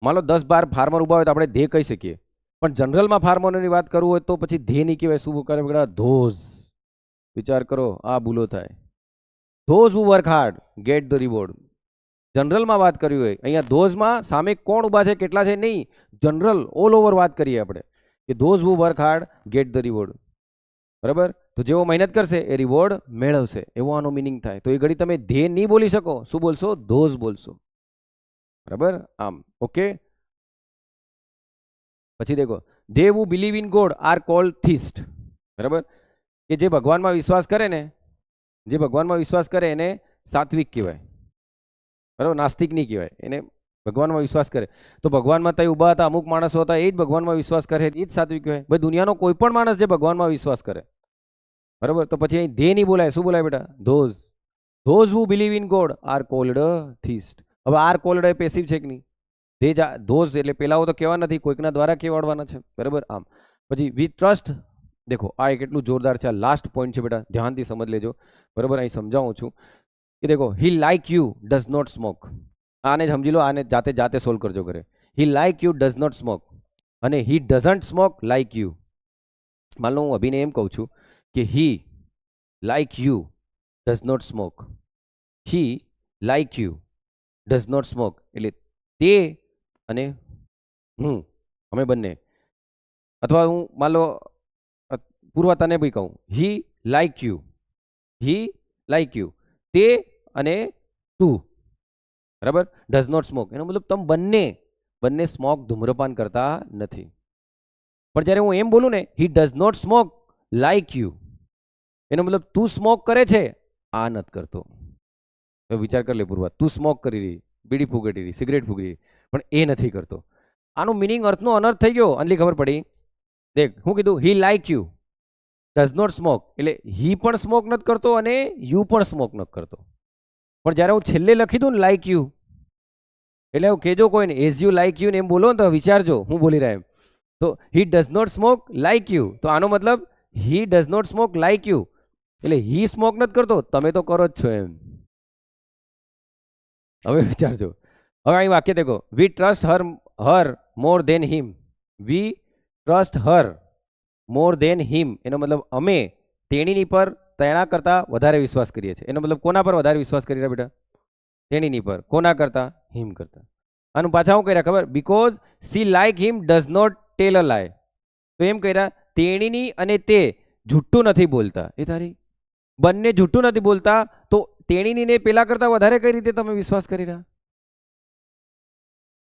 માનો 10-12 ફાર્મર ઊભા હોય તો આપણે ધે કહી શકીએ, પણ જનરલમાં ફાર્મરોની વાત કરવું હોય તો પછી ધે નહીં કહેવાય. શું કરે બેટા? ધોઝ. વિચાર કરો, આ ભૂલો થાય. Those who work hard get the reward. જનરલમાં વાત કરવી હોય, અહીંયા ધોઝમાં સામે કોણ ઊભા છે કેટલા છે નહીં, જનરલ ઓલ ઓવર વાત કરીએ આપણે કે those who work hard get the reward. બરાબર, તો જેવો મહેનત કરશે એ રિવોર્ડ મેળવશે, એવો આનો મિનિંગ થાય. તો એ ઘડી તમે ધે નહીં બોલી શકો, શું બોલશો? ધોઝ બોલશો. બરાબર, આમ. ઓકે, પછી દેખો, they who believe in God are called theist. બરાબર, કે જે ભગવાનમાં વિશ્વાસ કરે ને, જે ભગવાનમાં વિશ્વાસ કરે એને સાત્વિક કહેવાય. બરાબર, નાસ્તિક નહીં કહેવાય. એને ભગવાનમાં વિશ્વાસ કરે. તો ભગવાનમાં ત્યાં ઊભા હતા અમુક માણસો હતા, એ જ ભગવાનમાં વિશ્વાસ કરે, એ જ સાત્વિક કહેવાય. ભાઈ દુનિયાનો કોઈ પણ માણસ જે ભગવાનમાં વિશ્વાસ કરે, બરાબર, તો પછી અહીં ધે નહીં બોલાય, શું બોલાય બેટા? Those who believe in God are called theist. હવે આર કોલ્ડ એ પેસિવ છે કે નહીં? ધોઝ એટલે પેલાઓ તો કહેવા નથી, કોઈકના દ્વારા કહેવાડવાના છે. બરાબર, આમ. પછી વી ટ્રસ્ટ. દેખો આ એક એટલું જોરદાર છે, આ લાસ્ટ પોઈન્ટ છે બેટા, ધ્યાનથી સમજ લેજો. બરાબર, અહીં સમજાવું છું કે દેખો, he like you does not smoke. આને સમજી લો, આને જાતે સોલ્વ કરજો ઘરે. He like you does not smoke અને he doesn't smoke like you. માન લો હું અભિને એમ કહું છું કે he like you does not smoke, he like you does not smoke, એટલે તે અને હું, અમે બંને. અથવા હું માન લો પૂર્વા તને બી કહું, હી લાઇક યુ, તે અને તું. બરાબર, ડઝ નોટ સ્મોક, એનો મતલબ તમે બંને સ્મોક ધૂમ્રપાન કરતા નથી. પણ જ્યારે હું એમ બોલું ને, he does not smoke like you, એનો મતલબ તું સ્મોક કરે છે, આ નથી કરતો. વિચાર કરી લે પૂર્વા, તું સ્મોક કરી રહી, બીડી ફૂગેટી રહી, સિગરેટ ફૂગી રહી, પણ એ નથી કરતો. આનું મિનિંગ અર્થનો અનર્થ થઈ ગયો. આટલી ખબર પડી? દેખ, હું કીધું he like you does not smoke, એટલે હી પણ સ્મોક નથી કરતો અને યુ પણ સ્મોક નથી કરતો. પણ જ્યારે હું છેલ્લે લખી દઉં ને લાઇક યુ, એટલે હું કહેજો કોઈને એઝ યુ લાઇક યુ ને એમ બોલો ને તો વિચારજો હું બોલી રહ્યા એમ. તો he does not smoke like you, તો આનો મતલબ he does not smoke like you, એટલે હી સ્મોક નથી કરતો, તમે તો કરો જ છો એમ. હવે વિચારજો, હવે અહીં વાક્ય દેખો, વી ટ્રસ્ટ હર મોર દેન હિમ. વી ટ્રસ્ટ હર મોર દેન હિમ, એનો મતલબ અમે તેણીની પર તેના કરતાં વધારે વિશ્વાસ કરીએ છીએ. એનો મતલબ કોના પર વધારે વિશ્વાસ કરી રહ્યા બેટા? તેણીની પર. કોના કરતાં? હિમ કરતાં. આનું પાછા શું કર્યા ખબર? Because she like him does not tell a lie. તો એમ કર્યા, તેણીની અને તે જૂઠું નથી બોલતા. એ તારી બંને જૂઠું નથી બોલતા, તો તેણીની ને પેલા કરતાં વધારે કઈ રીતે તમે વિશ્વાસ કરી રહ્યા?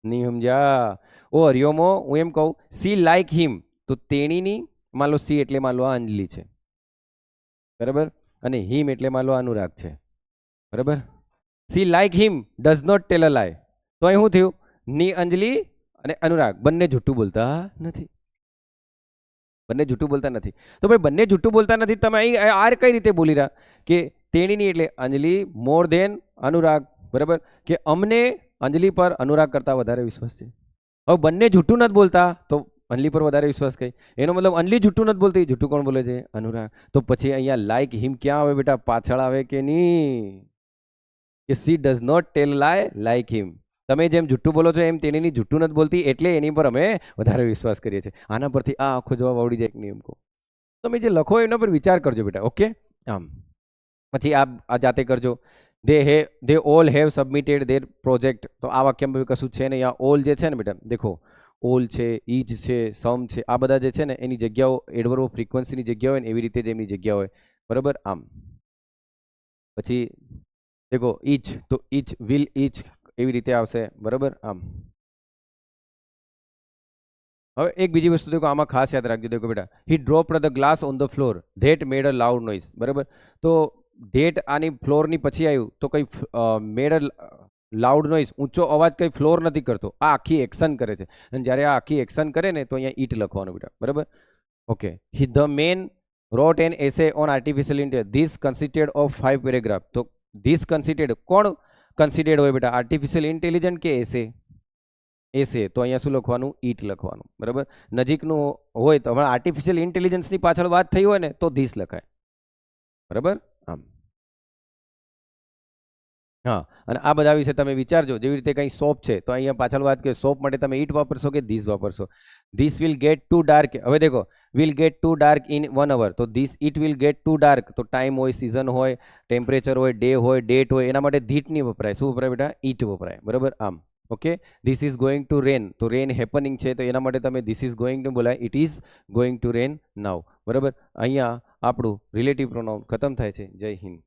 નહીં સમજ્યા? ઓ હરિઓમો, હું એમ કહું, સી લાઈક હિમ, તો તેણીની માન લો સી એટલે માન લો આ અંજલિ છે, બરાબર, અને હિમ એટલે માન લો અનુરાગ છે, બરાબર. She like him does not tell a lie. તો અહીં શું થયું? ની અંજલિ અને અનુરાગ બંને જૂઠું બોલતા નથી. બંને જૂઠું બોલતા નથી. તો ભાઈ બંને જૂઠું બોલતા નથી, તમે અહીં આ કઈ રીતે બોલી રહ્યા કે તેણીની એટલે અંજલિ મોર દેન અનુરાગ, બરાબર, કે અમને અંજલિ પર અનુરાગ કરતા વધારે વિશ્વાસ છે. હવે બંને જૂઠું નથી બોલતા તો અંજલિ પર વધારે વિશ્વાસ કઈ? એનો મતલબ અંજલિ જૂઠું નથી બોલતી, જૂઠું કોણ બોલે છે? અનુરાગ. તો પછી અહીંયા લાઈક હિમ ક્યાં આવે બેટા? પાછળ આવે કે નહીં? કે સી ડઝ નોટ ટેલ લાય લાઈક હિમ. તમે જેમ જૂઠું બોલો છો એમ તેણીની જૂઠું નથી બોલતી, એટલે એની પર અમે વધારે વિશ્વાસ કરીએ છીએ. આના પરથી આ આખો જવાબ આવડી જાય કે નહીં? એમ કહો. તમે જે લખો એના પર વિચાર કરજો બેટા. ઓકે, આમ પછી આ જાતે કરજો. They all have submitted their project. તો આ વાક્યમાં કશું છે ને? આ ઓલ જે છે ને બેટા, દેખો, ઓલ છે, ઈચ છે, સમ છે, આ બધા જે છે ને એની જગ્યાઓ એડવર્બ ઓફ ફ્રીક્વન્સીની જગ્યા હોય ને એવી રીતે જ એમની જગ્યા હોય, બરાબર. આમ પછી દેખો ઈચ, તો ઈચ વિલ ઈચ એવી રીતે આવશે, બરાબર. આમ હવે એક બીજી વસ્તુ દેખો, આમાં ખાસ યાદ રાખજો. દેખો બેટા, he dropped the glass on the floor that made a loud noise, બરાબર. તો ધેટ આની ફ્લોરની પછી આવ્યું તો કંઈ મેડ અ લાઉડ નોઇઝ, ઊંચો અવાજ કંઈ ફ્લોર નથી કરતો, આ આખી એક્શન કરે છે. અને જ્યારે આ આખી એક્શન કરે ને તો અહીંયા ઈટ લખવાનું બેટા, બરાબર. Okay, he the man wrote an essay on artificial intelligence. This consisted of 5 paragraph. તો this consisted, કોણ કન્સિડર્ડ હોય બેટા? આર્ટિફિશિયલ ઇન્ટેલિજન્ટ કે એસે? એસે. તો અહીંયા શું લખવાનું? ઈટ લખવાનું, બરાબર. નજીકનું હોય તો હવે આર્ટિફિશિયલ ઇન્ટેલિજન્સની પાછળ વાત થઈ હોય ને તો ધીસ લખાય, બરાબર. આમ હા, અને આ બધા વિશે તમે વિચારજો. જેવી રીતે કંઈ સોપ છે તો અહીંયા પાછળ વાત કે સોપ માટે તમે ઈટ વાપરશો કે ધીસ વાપરશો? This will get too dark. હવે દેખો, will get too dark in 1 hour. તો this it will get too dark, તો ટાઈમ હોય, સિઝન હોય, ટેમ્પરેચર હોય, ડે હોય, ડેટ હોય, એના માટે ધીટ નહીં વપરાય. શું વપરાય બેટા? ઈટ વપરાય, બરાબર. આમ okay. This is going to rain, તો રેન હેપનિંગ છે તો એના માટે તમે ધીસ ઇઝ ગોઈંગ ટુ બોલાય, it is going to rain now, બરાબર. અહીંયા આપણું રિલેટિવ પ્રોનાઉન ખતમ થાય છે. જય હિન્દ.